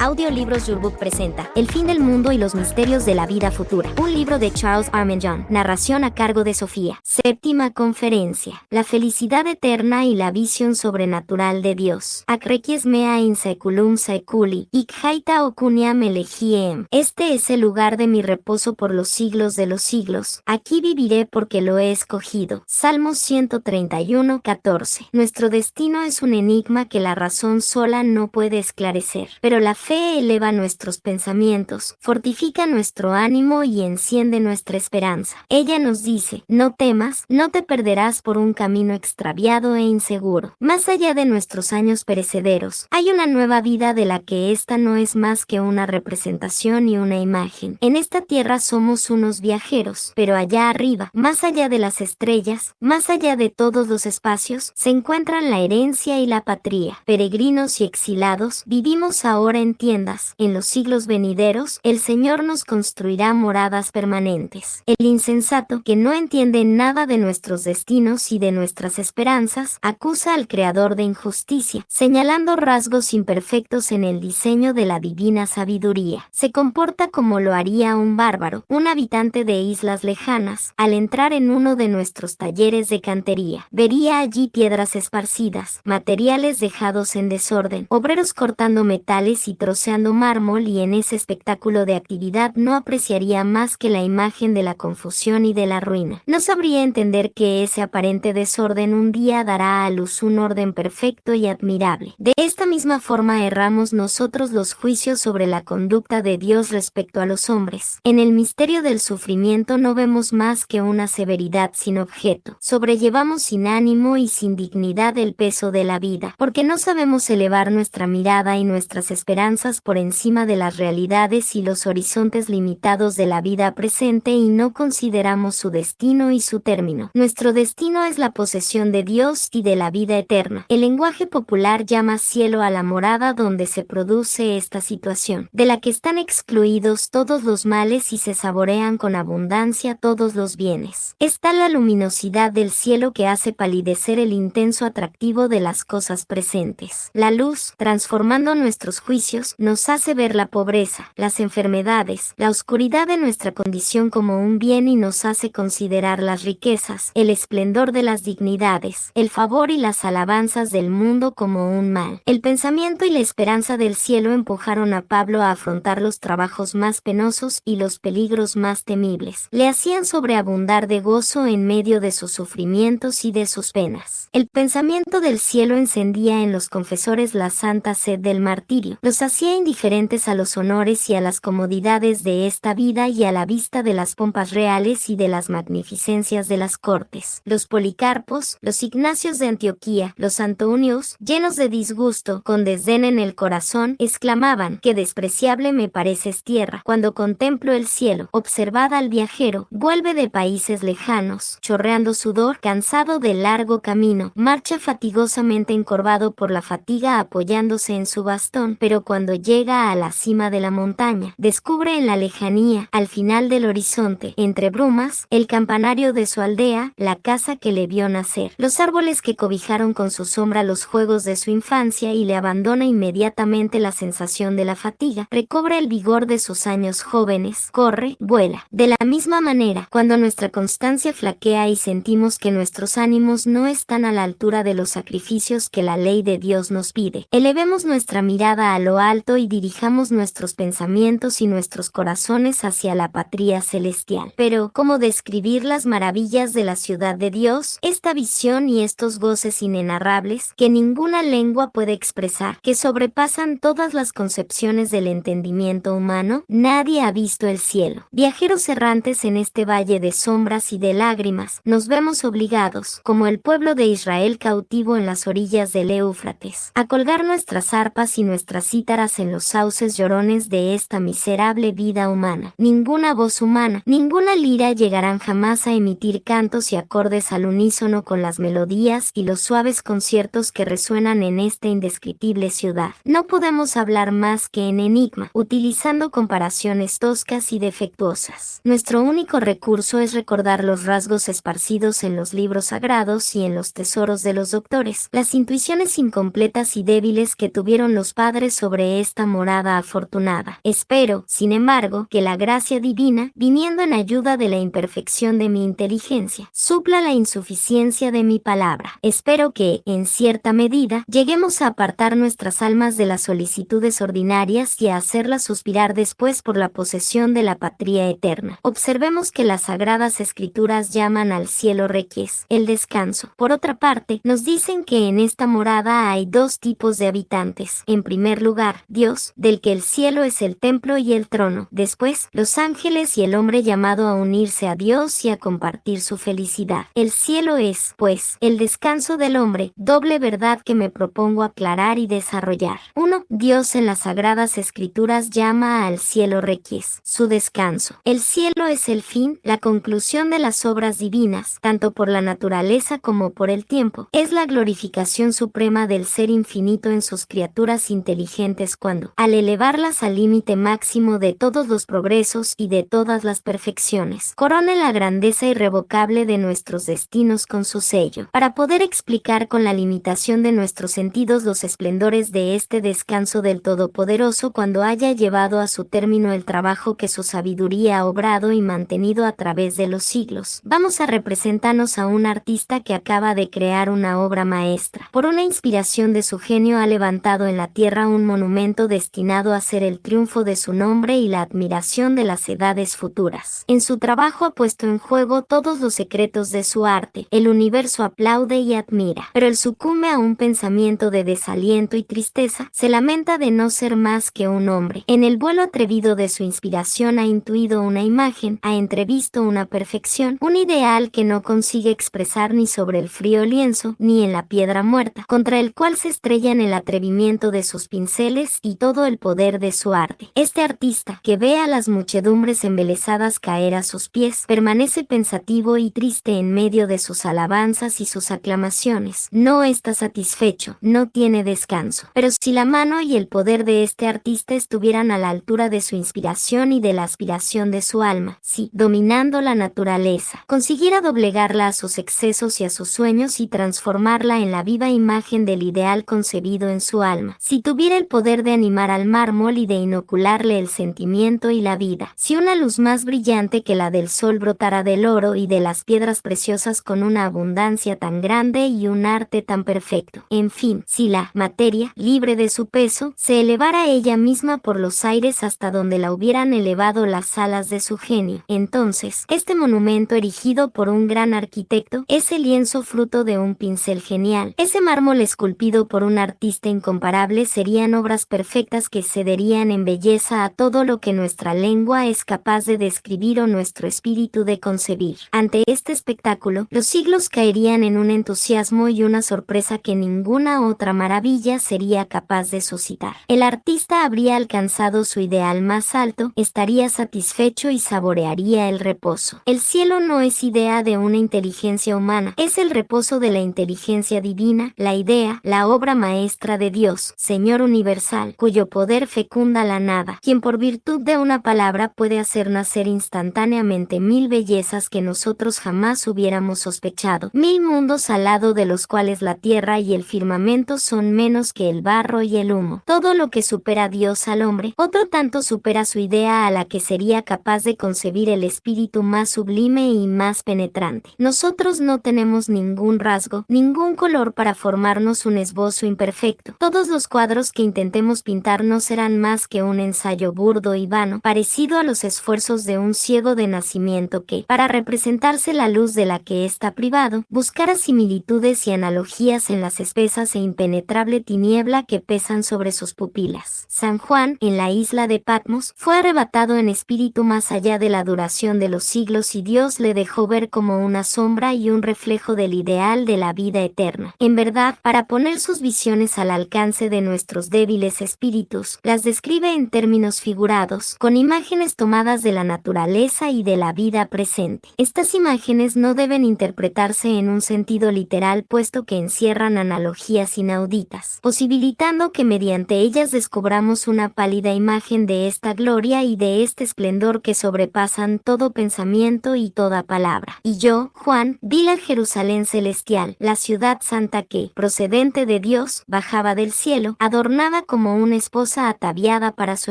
Audiolibros Yourbook presenta El fin del mundo y los misterios de la vida futura. Un libro de Charles Armenjon. Narración a cargo de Sofía. Séptima conferencia. La felicidad eterna y la visión sobrenatural de Dios. Ac requies mea in saeculum saeculi, hic haeta ocuniam elegiem. Este es el lugar de mi reposo por los siglos de los siglos. Aquí viviré porque lo he escogido. Salmos 131:14. Nuestro destino es un enigma que la razón sola no puede esclarecer. Pero la fe eleva nuestros pensamientos, fortifica nuestro ánimo y enciende nuestra esperanza. Ella nos dice, no temas, no te perderás por un camino extraviado e inseguro. Más allá de nuestros años perecederos, hay una nueva vida de la que esta no es más que una representación y una imagen. En esta tierra somos unos viajeros, pero allá arriba, más allá de las estrellas, más allá de todos los espacios, se encuentran la herencia y la patria. Peregrinos y exilados, vivimos ahora en tiendas. En los siglos venideros, el Señor nos construirá moradas permanentes. El insensato, que no entiende nada de nuestros destinos y de nuestras esperanzas, acusa al Creador de injusticia, señalando rasgos imperfectos en el diseño de la divina sabiduría. Se comporta como lo haría un bárbaro, un habitante de islas lejanas, al entrar en uno de nuestros talleres de cantería. Vería allí piedras esparcidas, materiales dejados en desorden, obreros cortando metales y troceando mármol, y en ese espectáculo de actividad no apreciaría más que la imagen de la confusión y de la ruina. No sabría entender que ese aparente desorden un día dará a luz un orden perfecto y admirable. De esta misma forma erramos nosotros los juicios sobre la conducta de Dios respecto a los hombres. En el misterio del sufrimiento no vemos más que una severidad sin objeto. Sobrellevamos sin ánimo y sin dignidad el peso de la vida, porque no sabemos elevar nuestra mirada y nuestras esperanzas por encima de las realidades y los horizontes limitados de la vida presente y no consideramos su destino y su término. Nuestro destino es la posesión de Dios y de la vida eterna. El lenguaje popular llama cielo a la morada donde se produce esta situación, de la que están excluidos todos los males y se saborean con abundancia todos los bienes. Es tal la luminosidad del cielo que hace palidecer el intenso atractivo de las cosas presentes. La luz, transformando nuestros juicios, nos hace ver la pobreza, las enfermedades, la oscuridad de nuestra condición como un bien y nos hace considerar las riquezas, el esplendor de las dignidades, el favor y las alabanzas del mundo como un mal. El pensamiento y la esperanza del cielo empujaron a Pablo a afrontar los trabajos más penosos y los peligros más temibles. Le hacían sobreabundar de gozo en medio de sus sufrimientos y de sus penas. El pensamiento del cielo encendía en los confesores la santa sed del martirio. Los hacía indiferentes a los honores y a las comodidades de esta vida y a la vista de las pompas reales y de las magnificencias de las cortes. Los Policarpos, los Ignacios de Antioquía, los Antonios, llenos de disgusto, con desdén en el corazón, exclamaban: «Qué despreciable me pareces tierra, cuando contemplo el cielo». Observad al viajero, vuelve de países lejanos, chorreando sudor, cansado del largo camino, marcha fatigosamente encorvado por la fatiga apoyándose en su bastón, pero cuando llega a la cima de la montaña, descubre en la lejanía, al final del horizonte, entre brumas, el campanario de su aldea, la casa que le vio nacer, los árboles que cobijaron con su sombra los juegos de su infancia, y le abandona inmediatamente la sensación de la fatiga, recobra el vigor de sus años jóvenes, corre, vuela. De la misma manera, cuando nuestra constancia flaquea y sentimos que nuestros ánimos no están a la altura de los sacrificios que la ley de Dios nos pide, elevemos nuestra mirada a lo alto y dirijamos nuestros pensamientos y nuestros corazones hacia la patria celestial. Pero, ¿cómo describir las maravillas de la ciudad de Dios? Esta visión y estos goces inenarrables, que ninguna lengua puede expresar, que sobrepasan todas las concepciones del entendimiento humano. Nadie ha visto el cielo. Viajeros errantes en este valle de sombras y de lágrimas, nos vemos obligados, como el pueblo de Israel cautivo en las orillas del Éufrates, a colgar nuestras arpas y nuestras cítaras en los sauces llorones de esta miserable vida humana. Ninguna voz humana, ninguna lira llegarán jamás a emitir cantos y acordes al unísono con las melodías y los suaves conciertos que resuenan en esta indescriptible ciudad. No podemos hablar más que en enigma, utilizando comparaciones toscas y defectuosas. Nuestro único recurso es recordar los rasgos esparcidos en los libros sagrados y en los tesoros de los doctores, las intuiciones incompletas y débiles que tuvieron los padres sobre sobre esta morada afortunada. Espero, sin embargo, que la gracia divina, viniendo en ayuda de la imperfección de mi inteligencia, supla la insuficiencia de mi palabra. Espero que, en cierta medida, lleguemos a apartar nuestras almas de las solicitudes ordinarias y a hacerlas suspirar después por la posesión de la patria eterna. Observemos que las Sagradas Escrituras llaman al cielo requies, el descanso. Por otra parte, nos dicen que en esta morada hay dos tipos de habitantes. En primer lugar, Dios, del que el cielo es el templo y el trono. Después, los ángeles y el hombre llamado a unirse a Dios y a compartir su felicidad. El cielo es, pues, el descanso del hombre, doble verdad que me propongo aclarar y desarrollar. 1. Dios en las Sagradas Escrituras llama al cielo requies, su descanso. El cielo es el fin, la conclusión de las obras divinas, tanto por la naturaleza como por el tiempo. Es la glorificación suprema del ser infinito en sus criaturas inteligentes cuando, al elevarlas al límite máximo de todos los progresos y de todas las perfecciones, corone la grandeza irrevocable de nuestros destinos con su sello. Para poder explicar con la limitación de nuestros sentidos los esplendores de este descanso del Todopoderoso cuando haya llevado a su término el trabajo que su sabiduría ha obrado y mantenido a través de los siglos, vamos a representarnos a un artista que acaba de crear una obra maestra. Por una inspiración de su genio ha levantado en la tierra un monumento destinado a ser el triunfo de su nombre y la admiración de las edades futuras. En su trabajo ha puesto en juego todos los secretos de su arte. El universo aplaude y admira, pero él sucumbe a un pensamiento de desaliento y tristeza, se lamenta de no ser más que un hombre. En el vuelo atrevido de su inspiración ha intuido una imagen, ha entrevisto una perfección, un ideal que no consigue expresar ni sobre el frío lienzo, ni en la piedra muerta, contra el cual se estrella en el atrevimiento de sus pinceles y todo el poder de su arte. Este artista, que ve a las muchedumbres embelesadas caer a sus pies, permanece pensativo y triste en medio de sus alabanzas y sus aclamaciones. No está satisfecho, no tiene descanso. Pero si la mano y el poder de este artista estuvieran a la altura de su inspiración y de la aspiración de su alma, si, dominando la naturaleza, consiguiera doblegarla a sus excesos y a sus sueños y transformarla en la viva imagen del ideal concebido en su alma, si tuviera el poder de animar al mármol y de inocularle el sentimiento y la vida, si una luz más brillante que la del sol brotara del oro y de las piedras preciosas con una abundancia tan grande y un arte tan perfecto, en fin, si la materia, libre de su peso, se elevara ella misma por los aires hasta donde la hubieran elevado las alas de su genio, entonces, este monumento erigido por un gran arquitecto, ese lienzo fruto de un pincel genial, ese mármol esculpido por un artista incomparable serían obras perfectas que cederían en belleza a todo lo que nuestra lengua es capaz de describir o nuestro espíritu de concebir. Ante este espectáculo, los siglos caerían en un entusiasmo y una sorpresa que ninguna otra maravilla sería capaz de suscitar. El artista habría alcanzado su ideal más alto, estaría satisfecho y saborearía el reposo. El cielo no es idea de una inteligencia humana, es el reposo de la inteligencia divina, la idea, la obra maestra de Dios, Señor universal, cuyo poder fecunda la nada, quien por virtud de una palabra puede hacer nacer instantáneamente 1000 bellezas que nosotros jamás hubiéramos sospechado, 1000 mundos al lado de los cuales la tierra y el firmamento son menos que el barro y el humo. Todo lo que supera a Dios al hombre, otro tanto supera su idea a la que sería capaz de concebir el espíritu más sublime y más penetrante. Nosotros no tenemos ningún rasgo, ningún color para formarnos un esbozo imperfecto. Todos los cuadros que intentemos pintar no serán más que un ensayo burdo y vano, parecido a los esfuerzos de un ciego de nacimiento que, para representarse la luz de la que está privado, buscara similitudes y analogías en las espesas e impenetrable tiniebla que pesan sobre sus pupilas. San Juan, en la isla de Patmos, fue arrebatado en espíritu más allá de la duración de los siglos y Dios le dejó ver como una sombra y un reflejo del ideal de la vida eterna. En verdad, para poner sus visiones al alcance de nuestros débiles espíritus, las describe en términos figurados, con imágenes tomadas de la naturaleza y de la vida presente. Estas imágenes no deben interpretarse en un sentido literal puesto que encierran analogías inauditas, posibilitando que mediante ellas descubramos una pálida imagen de esta gloria y de este esplendor que sobrepasan todo pensamiento y toda palabra. Y yo, Juan, vi la Jerusalén celestial, la ciudad santa que, procedente de Dios, bajaba del cielo, adornada como como una esposa ataviada para su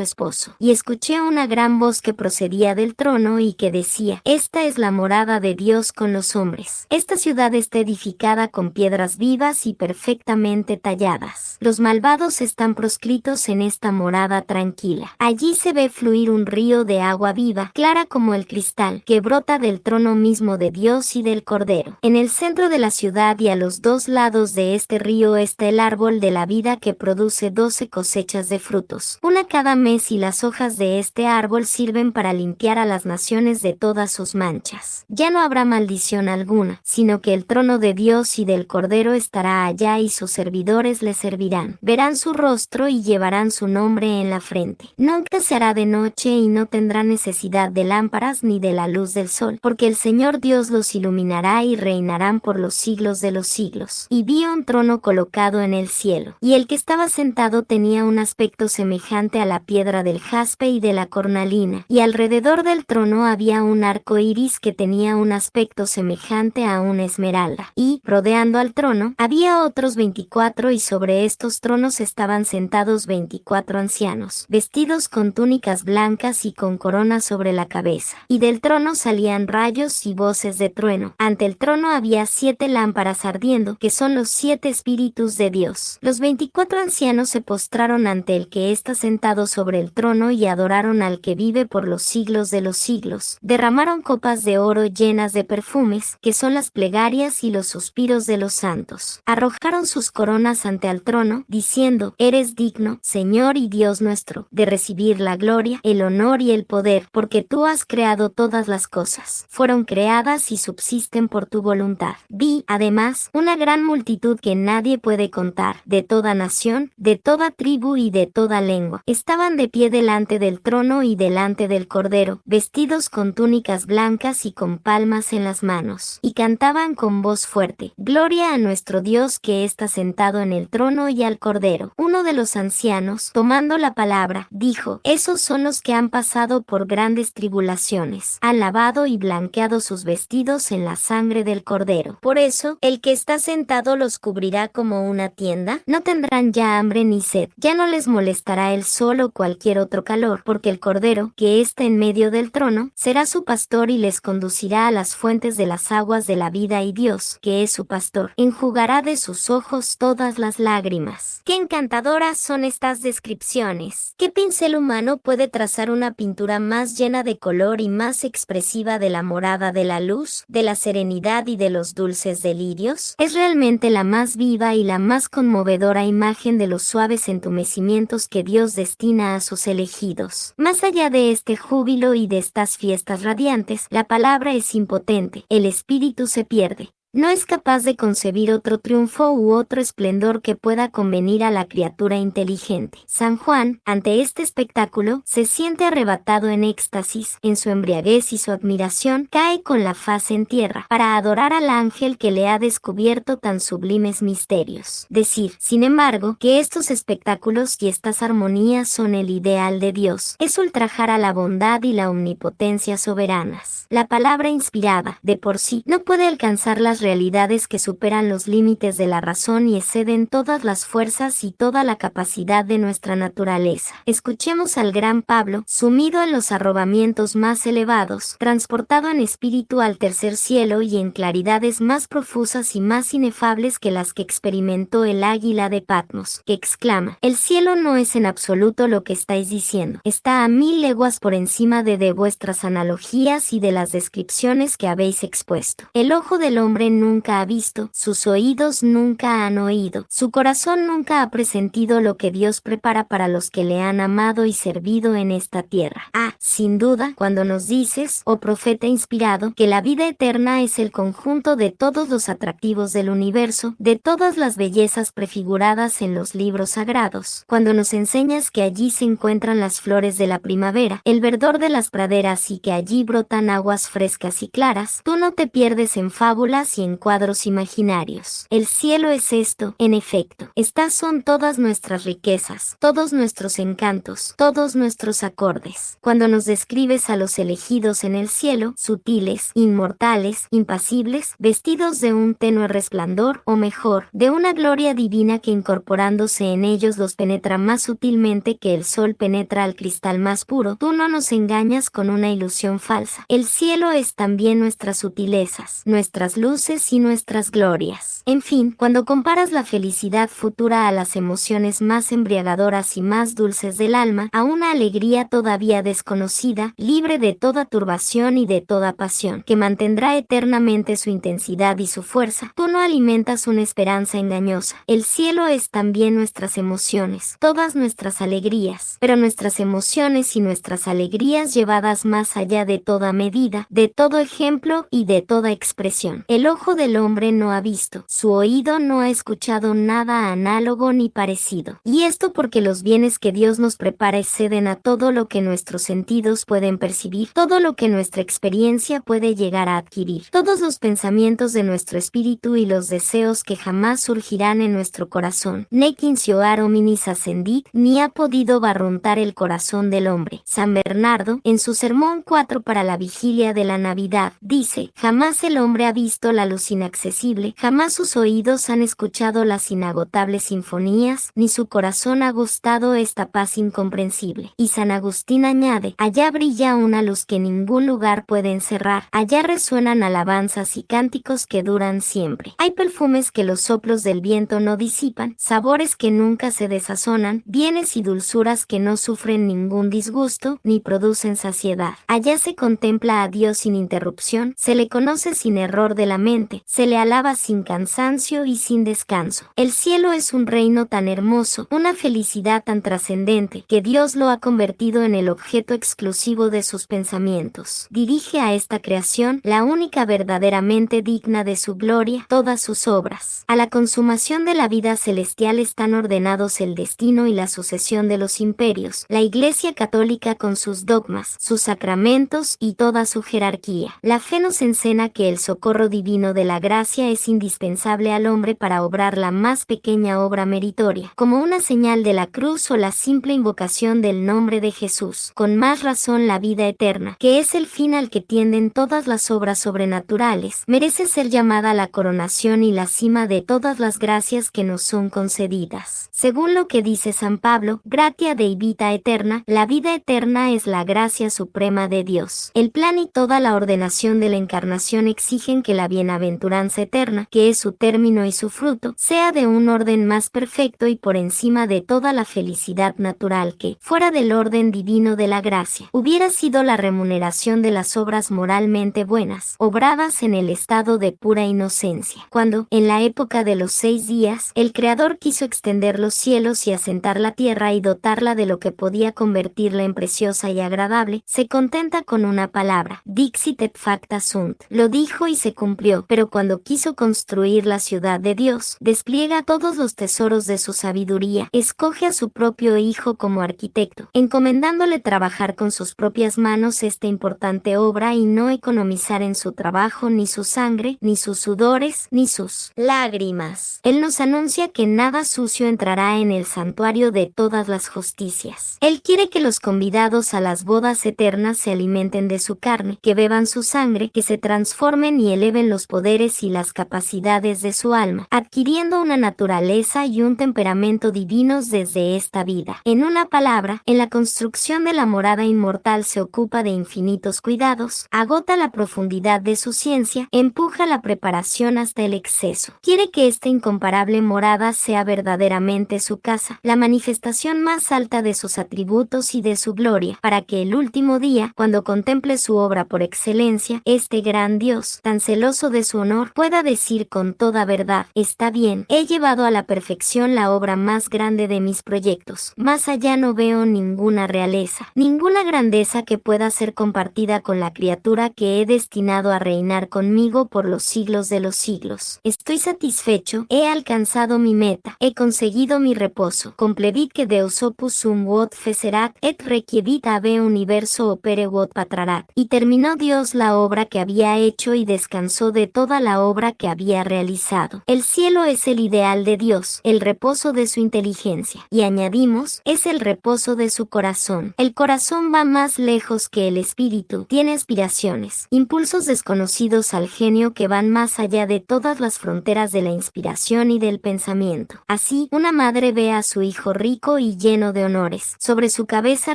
esposo. Y escuché una gran voz que procedía del trono y que decía: Esta es la morada de Dios con los hombres. Esta ciudad está edificada con piedras vivas y perfectamente talladas. Los malvados están proscritos en esta morada tranquila. Allí se ve fluir un río de agua viva, clara como el cristal, que brota del trono mismo de Dios y del Cordero. En el centro de la ciudad y a los dos lados de este río está el árbol de la vida que produce 12 cosechas de frutos, una cada mes, y las hojas de este árbol sirven para limpiar a las naciones de todas sus manchas. Ya no habrá maldición alguna, sino que el trono de Dios y del Cordero estará allá y sus servidores le servirán. Verán su rostro y llevarán su nombre en la frente. Nunca se hará de noche y no tendrá necesidad de lámparas ni de la luz del sol, porque el Señor Dios los iluminará y reinarán por los siglos de los siglos. Y vi un trono colocado en el cielo, y el que estaba sentado tenía un aspecto semejante a la piedra del jaspe y de la cornalina, y alrededor del trono había un arco iris que tenía un aspecto semejante a una esmeralda, y, rodeando al trono, había otros 24, y sobre estos tronos estaban sentados 24 ancianos, vestidos con túnicas blancas y con coronas sobre la cabeza, y del trono salían rayos y voces de trueno. Ante el trono había 7 lámparas ardiendo, que son los 7 espíritus de Dios. Los 24 ancianos se postraron ante el que está sentado sobre el trono y adoraron al que vive por los siglos de los siglos. Derramaron copas de oro llenas de perfumes, que son las plegarias y los suspiros de los santos. Arrojaron sus coronas ante el trono, diciendo: Eres digno, Señor y Dios nuestro, de recibir la gloria, el honor y el poder, porque tú has creado todas las cosas. Fueron creadas y subsisten por tu voluntad. Vi, además, una gran multitud que nadie puede contar, de toda nación, de toda tribu y de toda lengua. Estaban de pie delante del trono y delante del Cordero, vestidos con túnicas blancas y con palmas en las manos, y cantaban con voz fuerte: Gloria a nuestro Dios que está sentado en el trono y al Cordero. Uno de los ancianos, tomando la palabra, dijo: Esos son los que han pasado por grandes tribulaciones, han lavado y blanqueado sus vestidos en la sangre del Cordero. Por eso, el que está sentado los cubrirá como una tienda. No tendrán ya hambre ni sed, ya no les molestará el sol o cualquier otro calor, porque el Cordero, que está en medio del trono, será su pastor y les conducirá a las fuentes de las aguas de la vida, y Dios, que es su pastor, enjugará de sus ojos todas las lágrimas. ¡Qué encantadoras son estas descripciones! ¿Qué pincel humano puede trazar una pintura más llena de color y más expresiva de la morada de la luz, de la serenidad y de los dulces delirios? Es realmente la más viva y la más conmovedora imagen de los suaves entumecimientos que Dios destina a sus elegidos. Más allá de este júbilo y de estas fiestas radiantes, la palabra es impotente, el espíritu se pierde. No es capaz de concebir otro triunfo u otro esplendor que pueda convenir a la criatura inteligente. San Juan, ante este espectáculo, se siente arrebatado en éxtasis, en su embriaguez y su admiración, cae con la faz en tierra, para adorar al ángel que le ha descubierto tan sublimes misterios. Decir, sin embargo, que estos espectáculos y estas armonías son el ideal de Dios, es ultrajar a la bondad y la omnipotencia soberanas. La palabra inspirada, de por sí, no puede alcanzar las realidades que superan los límites de la razón y exceden todas las fuerzas y toda la capacidad de nuestra naturaleza. Escuchemos al gran Pablo, sumido en los arrobamientos más elevados, transportado en espíritu al tercer cielo y en claridades más profusas y más inefables que las que experimentó el águila de Patmos, que exclama: El cielo no es en absoluto lo que estáis diciendo, está a 1000 leguas por encima de vuestras analogías y de las descripciones que habéis expuesto. El ojo del hombre nunca ha visto, sus oídos nunca han oído, su corazón nunca ha presentido lo que Dios prepara para los que le han amado y servido en esta tierra. Sin duda, cuando nos dices, oh profeta inspirado, que la vida eterna es el conjunto de todos los atractivos del universo, de todas las bellezas prefiguradas en los libros sagrados, cuando nos enseñas que allí se encuentran las flores de la primavera, el verdor de las praderas y que allí brotan aguas frescas y claras, tú no te pierdes en fábulas y en cuadros imaginarios. El cielo es esto, en efecto. Estas son todas nuestras riquezas, todos nuestros encantos, todos nuestros acordes. Cuando nos describes a los elegidos en el cielo, sutiles, inmortales, impasibles, vestidos de un tenue resplandor, o mejor, de una gloria divina que incorporándose en ellos los penetra más sutilmente que el sol penetra al cristal más puro, tú no nos engañas con una ilusión falsa. El cielo es también nuestras sutilezas, nuestras luces y nuestras glorias. En fin, cuando comparas la felicidad futura a las emociones más embriagadoras y más dulces del alma, a una alegría todavía desconocida, libre de toda turbación y de toda pasión, que mantendrá eternamente su intensidad y su fuerza, tú no alimentas una esperanza engañosa. El cielo es también nuestras emociones, todas nuestras alegrías, pero nuestras emociones y nuestras alegrías llevadas más allá de toda medida, de todo ejemplo y de toda expresión. El ojo del hombre no ha visto, su oído no ha escuchado nada análogo ni parecido. Y esto porque los bienes que Dios nos prepara exceden a todo lo que nuestros sentidos pueden percibir, todo lo que nuestra experiencia puede llegar a adquirir. Todos los pensamientos de nuestro espíritu y los deseos que jamás surgirán en nuestro corazón. Nequincio hominis ascendit, ni ha podido barruntar el corazón del hombre. San Bernardo, en su sermón 4 para la vigilia de la Navidad, dice: jamás el hombre ha visto la luz inaccesible, jamás sus oídos han escuchado las inagotables sinfonías, ni su corazón ha gustado esta paz incomprensible. Y San Agustín añade: allá brilla una luz que ningún lugar puede encerrar, allá resuenan alabanzas y cánticos que duran siempre. Hay perfumes que los soplos del viento no disipan, sabores que nunca se desazonan, bienes y dulzuras que no sufren ningún disgusto, ni producen saciedad. Allá se contempla a Dios sin interrupción, se le conoce sin error de la mente, se le alaba sin cansancio y sin descanso. El cielo es un reino tan hermoso, una felicidad tan trascendente, que Dios lo ha convertido en el objeto exclusivo de sus pensamientos. Dirige a esta creación, la única verdaderamente digna de su gloria, todas sus obras. A la consumación de la vida celestial están ordenados el destino y la sucesión de los imperios, la Iglesia Católica con sus dogmas, sus sacramentos y toda su jerarquía. La fe nos enseña que el socorro divino de la gracia es indispensable al hombre para obrar la más pequeña obra meritoria, como una señal de la cruz o la simple invocación del nombre de Jesús. Con más razón la vida eterna, que es el fin al que tienden todas las obras sobrenaturales, merece ser llamada la coronación y la cima de todas las gracias que nos son concedidas. Según lo que dice San Pablo, gratia Dei vita eterna, la vida eterna es la gracia suprema de Dios. El plan y toda la ordenación de la encarnación exigen que la bienaventuranza eterna, que es su término y su fruto, sea de un orden más perfecto y por encima de toda la felicidad natural que, fuera del orden divino de la gracia, hubiera sido la remuneración de las obras moralmente buenas, obradas en el estado de pura inocencia. Cuando, en la época de los 6 días, el Creador quiso extender los cielos y asentar la tierra y dotarla de lo que podía convertirla en preciosa y agradable, se contenta con una palabra: dixit et facta sunt. Lo dijo y se cumplió, pero cuando quiso construir la ciudad de Dios, despliega todos los tesoros de su sabiduría, escoge a su propio Hijo como arquitecto, encomendándole trabajar con sus propias manos esta importante obra y no economizar en su trabajo ni su sangre, ni sus sudores, ni sus lágrimas. Él nos anuncia que nada sucio entrará en el santuario de todas las justicias. Él quiere que los convidados a las bodas eternas se alimenten de su carne, que beban su sangre, que se transformen y eleven los poderes y las capacidades de su alma, adquiriendo una naturaleza y un temperamento divinos desde esta vida. En una palabra, en la construcción de la morada inmortal se ocupa de infinitos cuidados, agota la profundidad de su ciencia, empuja la preparación hasta el exceso. Quiere que esta incomparable morada sea verdaderamente su casa, la manifestación más alta de sus atributos y de su gloria, para que el último día, cuando contemple su obra por excelencia, este gran Dios, tan celoso de su honor, pueda decir con toda verdad: está bien, he llevado a la perfección la obra más grande de mis proyectos. Más allá no veo ninguna realeza, ninguna grandeza que pueda ser compartida con la criatura que he destinado a reinar conmigo por los siglos de los siglos. Estoy satisfecho, he alcanzado mi meta, he conseguido mi reposo. Complevit que Deus opus sum quod fecerat, et requievit ave universo opere quod patrarat. Y terminó Dios la obra que había hecho y descansó de toda la obra que había realizado. El cielo es el ideal de Dios, el reposo de su inteligencia. Y añadimos, es el reposo de su corazón. El corazón va más lejos que el espíritu, tiene aspiraciones, impulsos desconocidos al genio que van más allá de todas las fronteras de la inspiración y del pensamiento. Así, una madre ve a su hijo rico y lleno de honores. Sobre su cabeza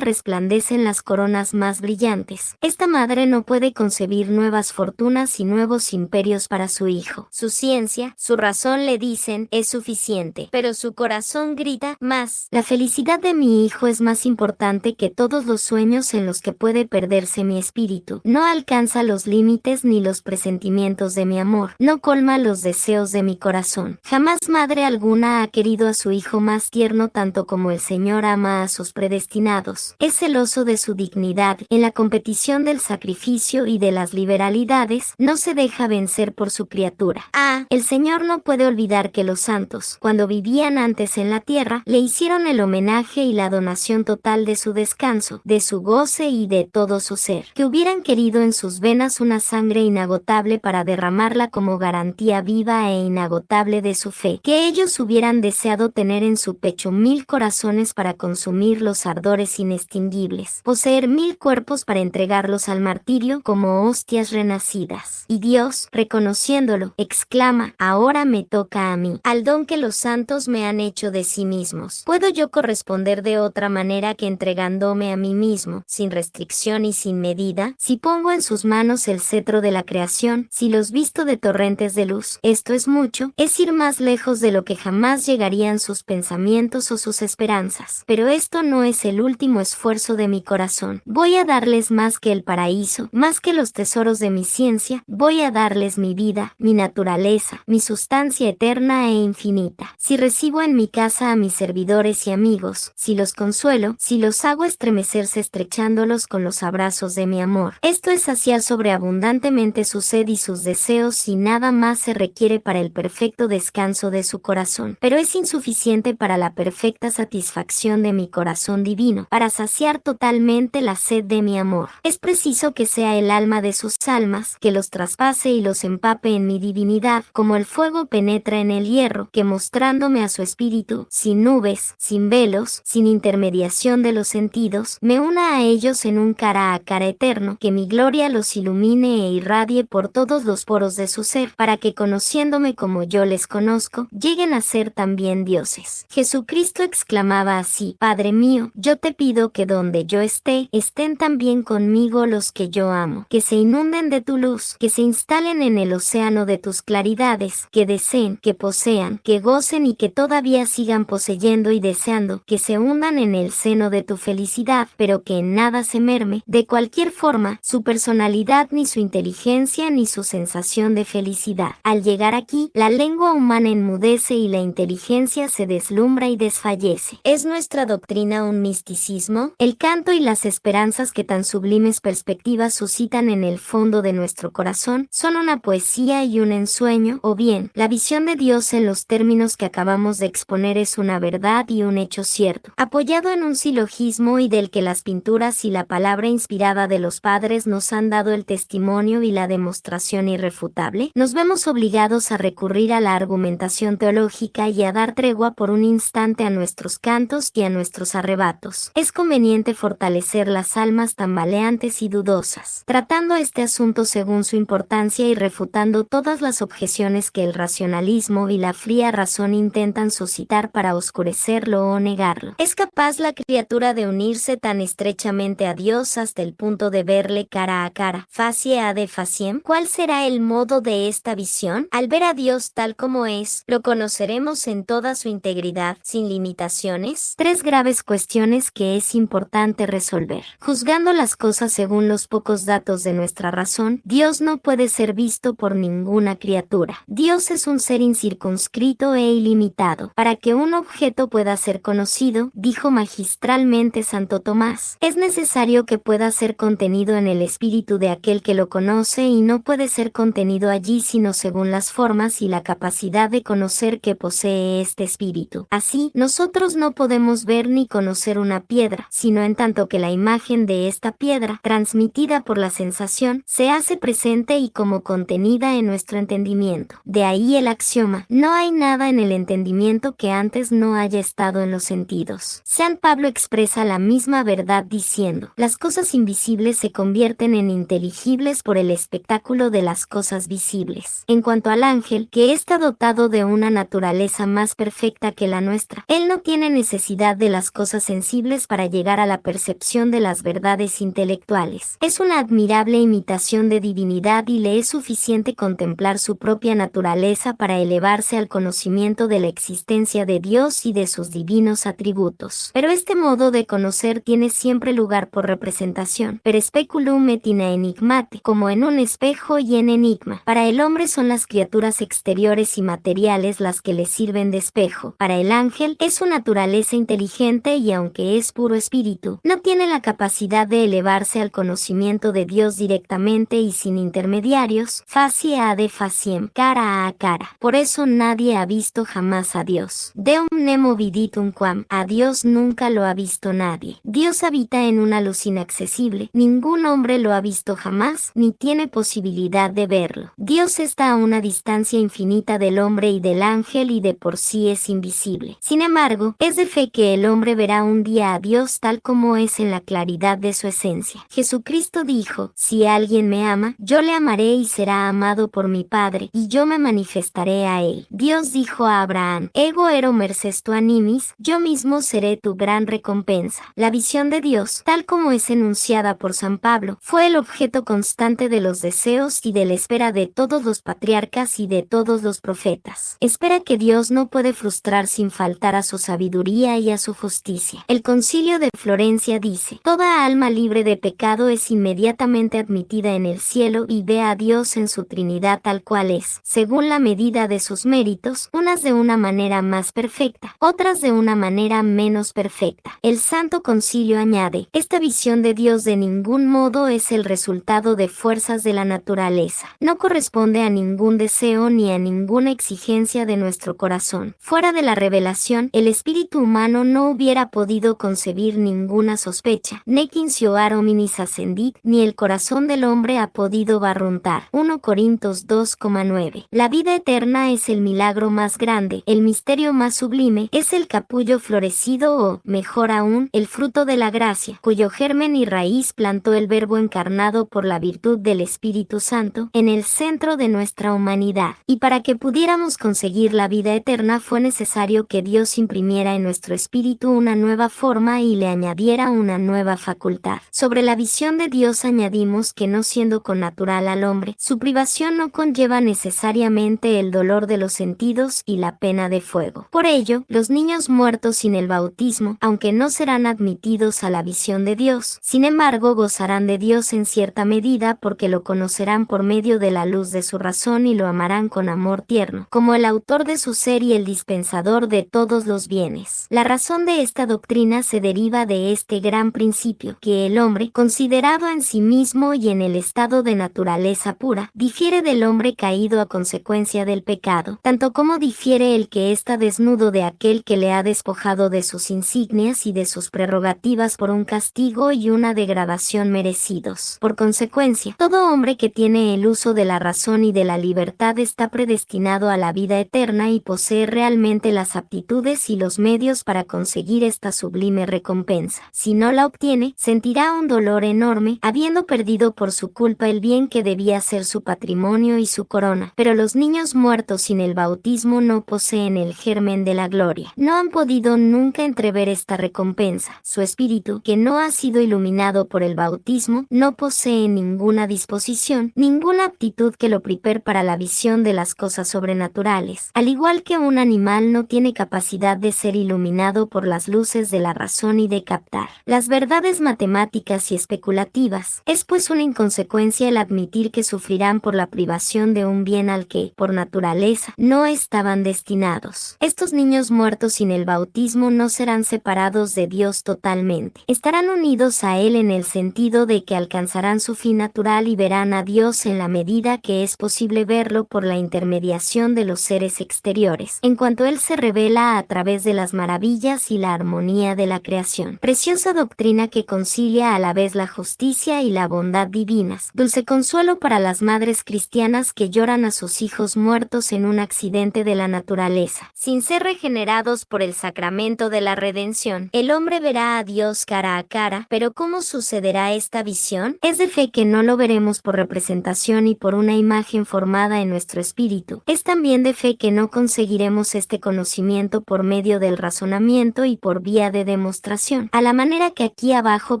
resplandecen las coronas más brillantes. Esta madre no puede concebir nuevas fortunas y nuevos imperios para su hijo. Su ciencia, su razón le dicen, es suficiente, pero su corazón grita más. La felicidad de mi hijo es más importante que todos los sueños en los que puede perderse mi espíritu. No alcanza los límites ni los presentimientos de mi amor. No colma los deseos de mi corazón. Jamás madre alguna ha querido a su hijo más tierno tanto como el Señor ama a sus predestinados. Es celoso de su dignidad. En la competición del sacrificio y de las liberalidades, no se deja vencer por su criatura. El Señor no puede olvidar que los santos, cuando vivían antes en la tierra, le hicieron el homenaje y la donación total de su descanso, de su goce y de todo su ser. Que hubieran querido en sus venas una sangre inagotable para derramarla como garantía viva e inagotable de su fe. Que ellos hubieran deseado tener en su pecho 1000 corazones para consumir los ardores inextinguibles. Poseer 1000 cuerpos para entregarlos al martirio como hostias renacidas. Y Dios, reconociéndolo, exclama, ahora me toca a mí, al don que los santos me han hecho de sí mismos. ¿Puedo yo corresponder de otra manera que entregándome a mí mismo, sin restricción y sin medida? Si pongo en sus manos el cetro de la creación, si los visto de torrentes de luz, esto es mucho, es ir más lejos de lo que jamás llegarían sus pensamientos o sus esperanzas. Pero esto no es el último esfuerzo de mi corazón. Voy a darles más que el paraíso, más que los tesoros de mi ciencia, voy a darles mi vida, mi naturaleza, mi sustancia eterna e infinita. Si recibo en mi casa a mis servidores y amigos, si los consuelo, si los hago estremecerse estrechándolos con los abrazos de mi amor, esto es saciar sobreabundantemente su sed y sus deseos y nada más se requiere para el perfecto descanso de su corazón. Pero es insuficiente para la perfecta satisfacción de mi corazón divino, para saciar totalmente la sed de mi amor. Es preciso que sea el alma de sus almas, que los traspase y los empape en mi divinidad, como el fuego penetra en el hierro, que mostrándome a su espíritu, sin nubes, sin velos, sin intermediación de los sentidos, me una a ellos en un cara a cara eterno, que mi gloria los ilumine e irradie por todos los poros de su ser, para que conociéndome como yo les conozco, lleguen a ser también dioses. Jesucristo exclamaba así, Padre mío, yo te pido que donde yo esté, estén también conmigo los que yo amo, que se inunden de tu luz, que se instalen en el océano de tus claridades, que deseen, que posean, que gocen y que todavía sigan poseyendo y deseando, que se hundan en el seno de tu felicidad, pero que en nada se merme, de cualquier forma, su personalidad ni su inteligencia ni su sensación de felicidad. Al llegar aquí, la lengua humana enmudece y la inteligencia se deslumbra y desfallece. ¿Es nuestra doctrina un misticismo? El canto y las esperanzas que tan sublimes perspectivas suscitan en el fondo de nuestro corazón son una poesía y un ensueño, o bien, la visión de Dios en los términos que acabamos de exponer es una verdad y un hecho cierto, apoyado en un silogismo y del que las pinturas y la palabra inspirada de los padres nos han dado el testimonio y la demostración irrefutable. Nos vemos obligados a recurrir a la argumentación teológica y a dar tregua por un instante a nuestros cantos y a nuestros arrebatos. Es conveniente fortalecer las almas tambaleantes y dudosas, tratando este asunto según su importancia y refutando todas las objeciones que el racionalismo y la fría razón intentan suscitar para oscurecerlo o negarlo. ¿Es capaz la criatura de unirse tan estrechamente a Dios hasta el punto de verle cara a cara, facie ad faciem? ¿Cuál será el modo de esta visión? Al ver a Dios tal como es, ¿lo conoceremos en toda su integridad, sin limitaciones? 3 graves cuestiones que es importante resolver. Juzgando las cosas según los pocos datos de nuestra razón, Dios no puede ser visto por ninguna criatura. Dios es un ser incircunscrito e ilimitado. Para que un objeto pueda ser conocido, dijo magistralmente Santo Tomás, es necesario que pueda ser contenido en el espíritu de aquel que lo conoce y no puede ser contenido allí sino según las formas y la capacidad de conocer que posee este espíritu. Así, nosotros no podemos ver ni conocer una piedra, sino en tanto que la imagen de esta piedra, transmitida por la sensación, se hace presente y como contenida en nuestro entendimiento. De ahí el axioma: no hay nada en el entendimiento que antes no haya estado en los sentidos. San Pablo expresa la misma verdad diciendo: las cosas invisibles se convierten en inteligibles por el espectáculo de las cosas visibles. En cuanto al ángel, que está dotado de una naturaleza más perfecta que la nuestra, él no tiene necesidad de las cosas sensibles para llegar a la percepción de las verdades intelectuales. Es una admirable imitación de divinidad y le es suficiente contemplar su propia naturaleza para elevarse al conocimiento de la existencia de Dios y de sus divinos atributos. Pero este modo de conocer tiene siempre lugar por representación, per speculum et in enigmate, como en un espejo y en enigma. Para el hombre son las criaturas exteriores y materiales las que le sirven de espejo. Para el ángel es su naturaleza inteligente y aunque es puro espíritu, no tiene la capacidad de elevarse al conocimiento de Dios directamente y sin intermediarios, facie ad faciem, cara a cara. Por eso nadie ha visto jamás a Dios. Deum nemo viditum quam, a Dios nunca lo ha visto nadie. Dios habita en una luz inaccesible, ningún hombre lo ha visto jamás, ni tiene posibilidad de verlo. Dios está a una distancia infinita del hombre y del ángel y de por sí es invisible. Sin embargo, es de fe que el hombre verá un día a Dios tal como es en la claridad de su esencia. Jesucristo dijo: si alguien me ama, yo le amaré y será amado por mi Padre, y yo me manifestaré a él. Dios dijo a Abraham: ego ero merces tu animis, yo mismo seré tu gran recompensa. La visión de Dios, tal como es enunciada por San Pablo, fue el objeto constante de los deseos y de la espera de todos los patriarcas y de todos los profetas. Espera que Dios no puede frustrar sin faltar a su sabiduría y a su justicia. El Concilio de Florencia dice: toda alma libre de pecado es inmediatamente admitida en el cielo y ve a Dios en su Trinidad tal cual es, según la medida de sus méritos, unas de una manera más perfecta, otras de una manera menos perfecta. El Santo Concilio añade: esta visión de Dios de ningún modo es el resultado de fuerzas de la naturaleza. No corresponde a ningún deseo ni a ninguna exigencia de nuestro corazón. Fuera de la revelación, el espíritu humano no hubiera podido concebir ninguna sospecha. Nec insioar hominis ascendit, ni el corazón del hombre ha podido barruntar. 1 Corintios 2,9. La vida eterna es el milagro más grande, el misterio más sublime, es el capullo florecido o, mejor aún, el fruto de la gracia, cuyo germen y raíz plantó el Verbo encarnado por la virtud del Espíritu Santo en el centro de nuestra humanidad. Y para que pudiéramos conseguir la vida eterna fue necesario que Dios imprimiera en nuestro espíritu una nueva forma y le añadiera una nueva facultad. Sobre la visión de Dios añadimos que no siendo connatural al hombre, su privación no conlleva necesariamente el dolor de los sentidos y la pena de fuego. Por ello, los niños muertos sin el bautismo, aunque no serán admitidos a la visión de Dios, sin embargo gozarán de Dios en cierta medida porque lo conocerán por medio de la luz de su razón y lo amarán con amor tierno, como el autor de su ser y el dispensador de todos los bienes. La razón de esta doctrina se deriva de este gran principio, que el hombre, considerado en sí mismo y en el estado de naturaleza pura, difiere del hombre caído a consecuencia del pecado, tanto como difiere el que está desnudo de aquel que le ha despojado de sus insignias y de sus prerrogativas por un castigo y una degradación merecidos. Por consecuencia, todo hombre que tiene el uso de la razón y de la libertad está predestinado a la vida eterna y posee realmente las aptitudes y los medios para conseguir esta sublime recompensa. Si no la obtiene, sentirá un dolor enorme, habiendo perdido por su culpa el bien que debía ser su patrimonio y su corona. Pero los niños muertos sin el bautismo no poseen el germen de la gloria. No han podido nunca entrever esta recompensa. Su espíritu, que no ha sido iluminado por el bautismo, no posee ninguna disposición, ninguna aptitud que lo prepare para la visión de las cosas sobrenaturales. Al igual que un animal no tiene capacidad de ser iluminado por las luces de la razón y de captar las verdades matemáticas y especulativas. Es pues una inconsecuencia el admitir que sufrirán por la privación de un bien al que, por naturaleza, no estaban destinados. Estos niños muertos sin el bautismo no serán separados de Dios totalmente. Estarán unidos a Él en el sentido de que alcanzarán su fin natural y verán a Dios en la medida que es posible verlo por la intermediación de los seres exteriores, en cuanto Él se revela a través de las maravillas y la armonía de la creación. Preciosa doctrina que concilia a la vez la justicia y la bondad divinas, dulce consuelo para las madres madres cristianas que lloran a sus hijos muertos en un accidente de la naturaleza. Sin ser regenerados por el sacramento de la redención, el hombre verá a Dios cara a cara, pero ¿cómo sucederá esta visión? Es de fe que no lo veremos por representación y por una imagen formada en nuestro espíritu. Es también de fe que no conseguiremos este conocimiento por medio del razonamiento y por vía de demostración, a la manera que aquí abajo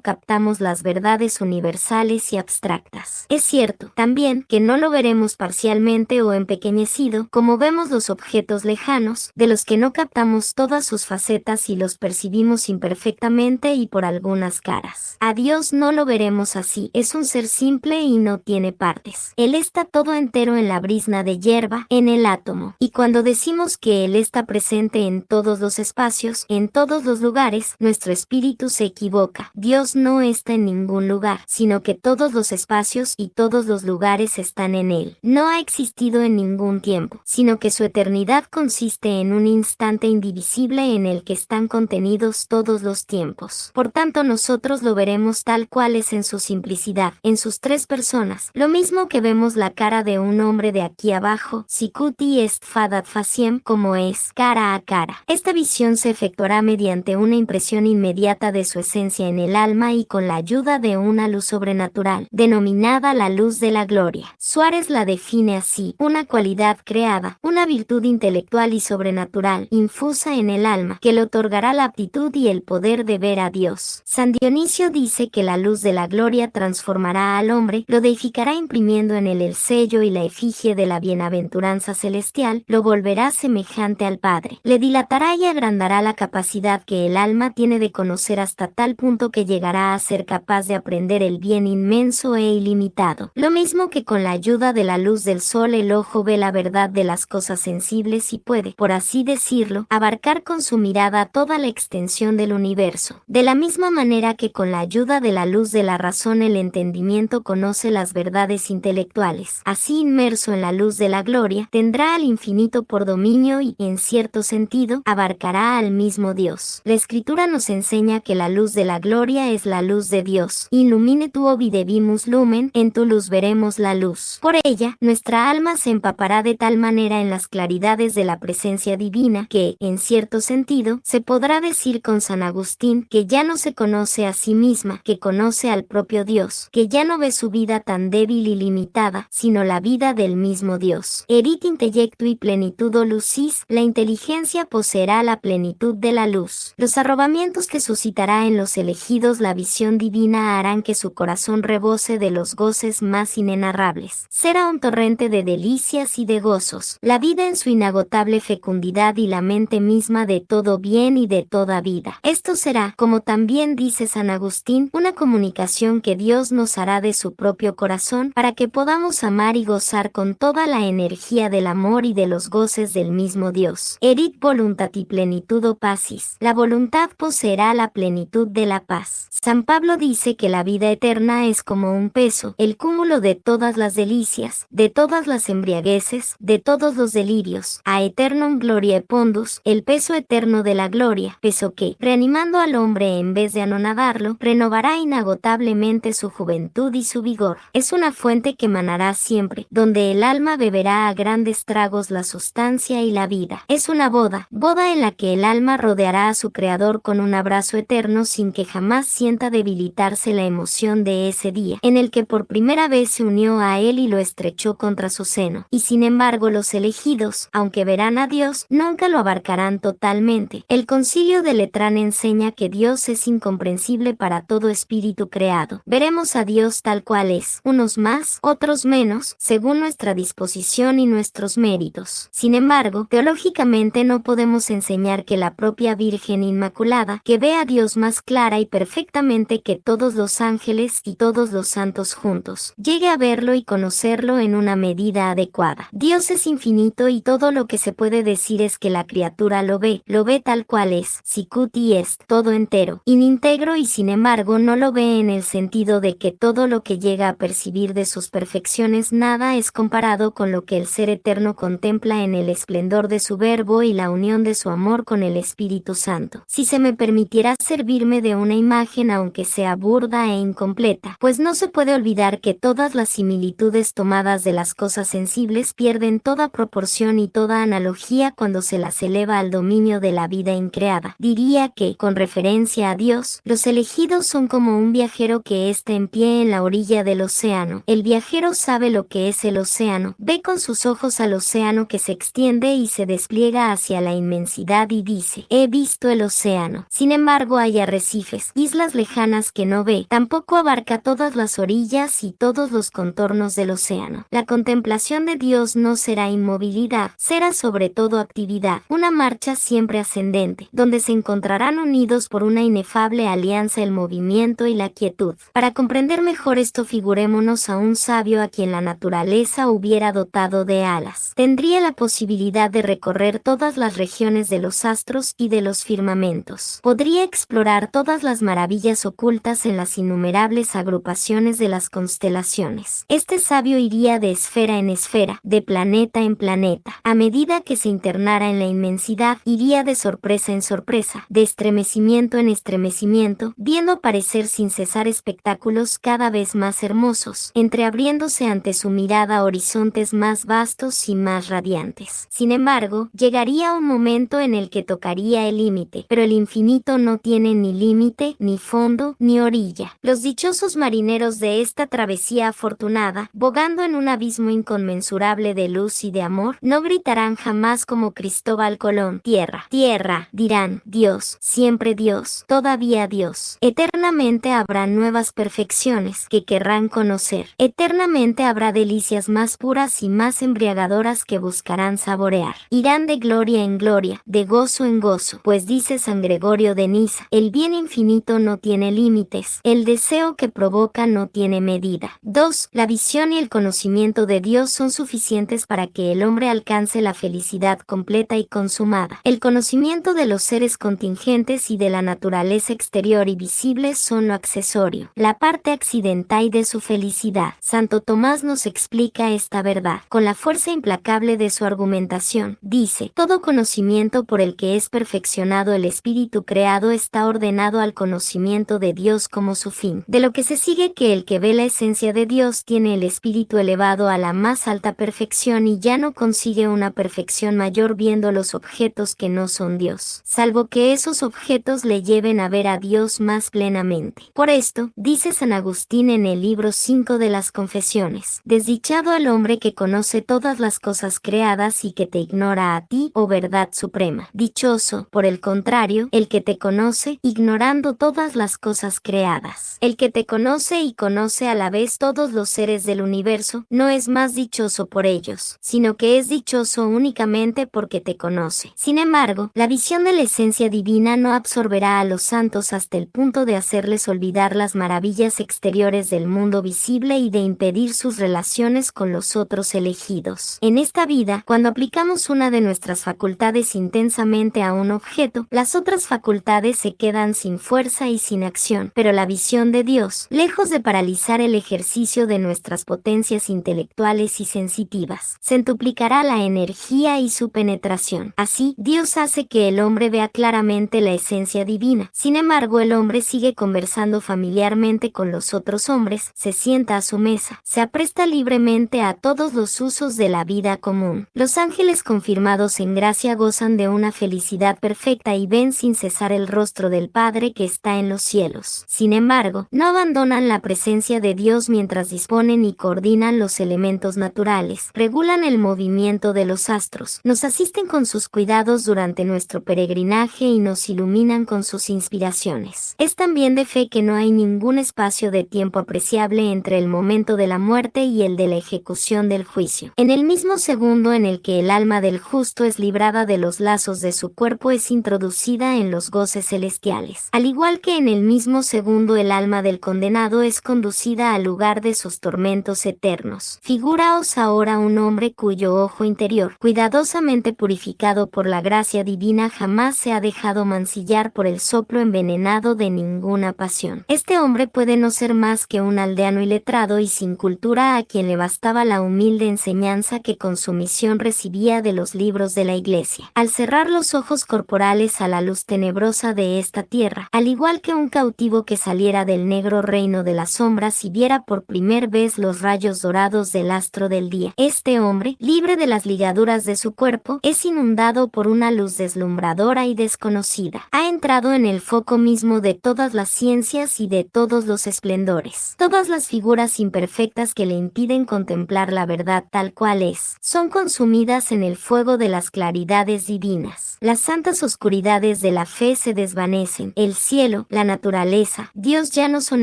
captamos las verdades universales y abstractas. Es cierto, también, que no lo veremos parcialmente o empequeñecido, como vemos los objetos lejanos, de los que no captamos todas sus facetas y los percibimos imperfectamente y por algunas caras. A Dios no lo veremos así, es un ser simple y no tiene partes. Él está todo entero en la brizna de hierba, en el átomo, y cuando decimos que Él está presente en todos los espacios, en todos los lugares, nuestro espíritu se equivoca. Dios no está en ningún lugar, sino que todos los espacios y todos los lugares están en Él. No ha existido en ningún tiempo, sino que su eternidad consiste en un instante indivisible en el que están contenidos todos los tiempos. Por tanto, nosotros lo veremos tal cual es en su simplicidad, en sus tres personas, lo mismo que vemos la cara de un hombre de aquí abajo, sicuti est fadat faciem, como es, cara a cara. Esta visión se efectuará mediante una impresión inmediata de su esencia en el alma y con la ayuda de una luz sobrenatural, denominada la luz de la gloria. Suárez la define así: una cualidad creada, una virtud intelectual y sobrenatural, infusa en el alma, que le otorgará la aptitud y el poder de ver a Dios. San Dionisio dice que la luz de la gloria transformará al hombre, lo deificará imprimiendo en él el sello y la efigie de la bienaventuranza celestial, lo volverá semejante al Padre, le dilatará y agrandará la capacidad que el alma tiene de conocer hasta tal punto que llegará a ser capaz de aprender el bien inmenso e ilimitado. Lo mismo que con la ayuda de la luz del sol el ojo ve la verdad de las cosas sensibles y puede, por así decirlo, abarcar con su mirada toda la extensión del universo. De la misma manera que con la ayuda de la luz de la razón el entendimiento conoce las verdades intelectuales, así inmerso en la luz de la gloria, tendrá al infinito por dominio y, en cierto sentido, abarcará al mismo Dios. La Escritura nos enseña que la luz de la gloria es la luz de Dios. Illumine tu obi debimus lumen, en tu luz veremos la luz. Por ella, nuestra alma se empapará de tal manera en las claridades de la presencia divina que, en cierto sentido, se podrá decir con San Agustín que ya no se conoce a sí misma, que conoce al propio Dios, que ya no ve su vida tan débil y limitada, sino la vida del mismo Dios. Erit intellectui plenitudo lucis, la inteligencia poseerá la plenitud de la luz. Los arrobamientos que suscitará en los elegidos la visión divina harán que su corazón rebose de los goces más inenarrables. Será un torrente de delicias y de gozos, la vida en su inagotable fecundidad y la mente misma de todo bien y de toda vida. Esto será, como también dice San Agustín, una comunicación que Dios nos hará de su propio corazón para que podamos amar y gozar con toda la energía del amor y de los goces del mismo Dios. Erit voluntati plenitudo pacis, la voluntad poseerá la plenitud de la paz. San Pablo dice que la vida eterna es como un peso, el cúmulo de todas las delicias, de todas las embriagueces, de todos los delirios, a eternum gloriae pondus, el peso eterno de la gloria, peso que, reanimando al hombre en vez de anonadarlo, renovará inagotablemente su juventud y su vigor. Es una fuente que manará siempre, donde el alma beberá a grandes tragos la sustancia y la vida. Es una boda en la que el alma rodeará a su Creador con un abrazo eterno sin que jamás sienta debilitarse la emoción de ese día, en el que por primera vez se unió a Él y lo estrechó contra su seno. Y sin embargo los elegidos, aunque verán a Dios, nunca lo abarcarán totalmente. El Concilio de Letrán enseña que Dios es incomprensible para todo espíritu creado. Veremos a Dios tal cual es, unos más, otros menos, según nuestra disposición y nuestros méritos. Sin embargo, teológicamente no podemos enseñar que la propia Virgen Inmaculada, que ve a Dios más clara y perfectamente que todos los ángeles y todos los santos juntos, llegue a verlo y conocerlo en una medida adecuada. Dios es infinito y todo lo que se puede decir es que la criatura lo ve tal cual es, sicuti est, todo entero, inintegro, y sin embargo no lo ve en el sentido de que todo lo que llega a percibir de sus perfecciones nada es comparado con lo que el Ser Eterno contempla en el esplendor de su Verbo y la unión de su amor con el Espíritu Santo. Si se me permitiera servirme de una imagen aunque sea burda e incompleta, pues no se puede olvidar que todas las similitudes similitudes tomadas de las cosas sensibles pierden toda proporción y toda analogía cuando se las eleva al dominio de la vida increada. Diría que, con referencia a Dios, los elegidos son como un viajero que está en pie en la orilla del océano. El viajero sabe lo que es el océano, ve con sus ojos al océano que se extiende y se despliega hacia la inmensidad y dice: he visto el océano. Sin embargo, hay arrecifes, islas lejanas que no ve, tampoco abarca todas las orillas y todos los contornos del océano. La contemplación de Dios no será inmovilidad, será sobre todo actividad, una marcha siempre ascendente, donde se encontrarán unidos por una inefable alianza el movimiento y la quietud. Para comprender mejor esto, figurémonos a un sabio a quien la naturaleza hubiera dotado de alas. Tendría la posibilidad de recorrer todas las regiones de los astros y de los firmamentos. Podría explorar todas las maravillas ocultas en las innumerables agrupaciones de las constelaciones. Este sabio iría de esfera en esfera, de planeta en planeta. A medida que se internara en la inmensidad, iría de sorpresa en sorpresa, de estremecimiento en estremecimiento, viendo aparecer sin cesar espectáculos cada vez más hermosos, entreabriéndose ante su mirada horizontes más vastos y más radiantes. Sin embargo, llegaría un momento en el que tocaría el límite, pero el infinito no tiene ni límite, ni fondo, ni orilla. Los dichosos marineros de esta travesía afortunada, bogando en un abismo inconmensurable de luz y de amor, no gritarán jamás como Cristóbal Colón: tierra, tierra, dirán: Dios, siempre Dios, todavía Dios. Eternamente habrá nuevas perfecciones que querrán conocer. Eternamente habrá delicias más puras y más embriagadoras que buscarán saborear. Irán de gloria en gloria, de gozo en gozo, pues dice San Gregorio de Niza: el bien infinito no tiene límites, el deseo que provoca no tiene medida. 2. La visión y el conocimiento de Dios son suficientes para que el hombre alcance la felicidad completa y consumada. El conocimiento de los seres contingentes y de la naturaleza exterior y visible son lo accesorio, la parte accidental de su felicidad. Santo Tomás nos explica esta verdad con la fuerza implacable de su argumentación. Dice: todo conocimiento por el que es perfeccionado el espíritu creado está ordenado al conocimiento de Dios como su fin. De lo que se sigue que el que ve la esencia de Dios tiene el espíritu elevado a la más alta perfección y ya no consigue una perfección mayor viendo los objetos que no son Dios, salvo que esos objetos le lleven a ver a Dios más plenamente. Por esto, dice San Agustín en el libro 5 de las Confesiones: desdichado el hombre que conoce todas las cosas creadas y que te ignora a ti, oh verdad suprema. Dichoso, por el contrario, el que te conoce, ignorando todas las cosas creadas. El que te conoce y conoce a la vez todos los seres del universo, no es más dichoso por ellos, sino que es dichoso únicamente porque te conoce. Sin embargo, la visión de la esencia divina no absorberá a los santos hasta el punto de hacerles olvidar las maravillas exteriores del mundo visible y de impedir sus relaciones con los otros elegidos. En esta vida, cuando aplicamos una de nuestras facultades intensamente a un objeto, las otras facultades se quedan sin fuerza y sin acción, pero la visión de Dios, lejos de paralizar el ejercicio de nuestras potencias intelectuales y sensitivas, centuplicará la energía y su penetración. Así, Dios hace que el hombre vea claramente la esencia divina. Sin embargo, el hombre sigue conversando familiarmente con los otros hombres, se sienta a su mesa, se apresta libremente a todos los usos de la vida común. Los ángeles confirmados en gracia gozan de una felicidad perfecta y ven sin cesar el rostro del Padre que está en los cielos. Sin embargo, no abandonan la presencia de Dios mientras disponen y coordinan los elementos naturales, regulan el movimiento de los astros, nos asisten con sus cuidados durante nuestro peregrinaje y nos iluminan con sus inspiraciones. Es también de fe que no hay ningún espacio de tiempo apreciable entre el momento de la muerte y el de la ejecución del juicio. En el mismo segundo en el que el alma del justo es librada de los lazos de su cuerpo, es introducida en los goces celestiales. Al igual que en el mismo segundo el alma del condenado es conducida al lugar de sus tormentos eternos. Figuraos ahora un hombre cuyo ojo interior, cuidadosamente purificado por la gracia divina, jamás se ha dejado mancillar por el soplo envenenado de ninguna pasión. Este hombre puede no ser más que un aldeano iletrado y sin cultura a quien le bastaba la humilde enseñanza que con su misión recibía de los libros de la Iglesia. Al cerrar los ojos corporales a la luz tenebrosa de esta tierra, al igual que un cautivo que saliera del negro reino de las sombras y viera por primera vez vez los rayos dorados del astro del día. Este hombre, libre de las ligaduras de su cuerpo, es inundado por una luz deslumbradora y desconocida. Ha entrado en el foco mismo de todas las ciencias y de todos los esplendores. Todas las figuras imperfectas que le impiden contemplar la verdad tal cual es, son consumidas en el fuego de las claridades divinas. Las santas oscuridades de la fe se desvanecen. El cielo, la naturaleza, Dios ya no son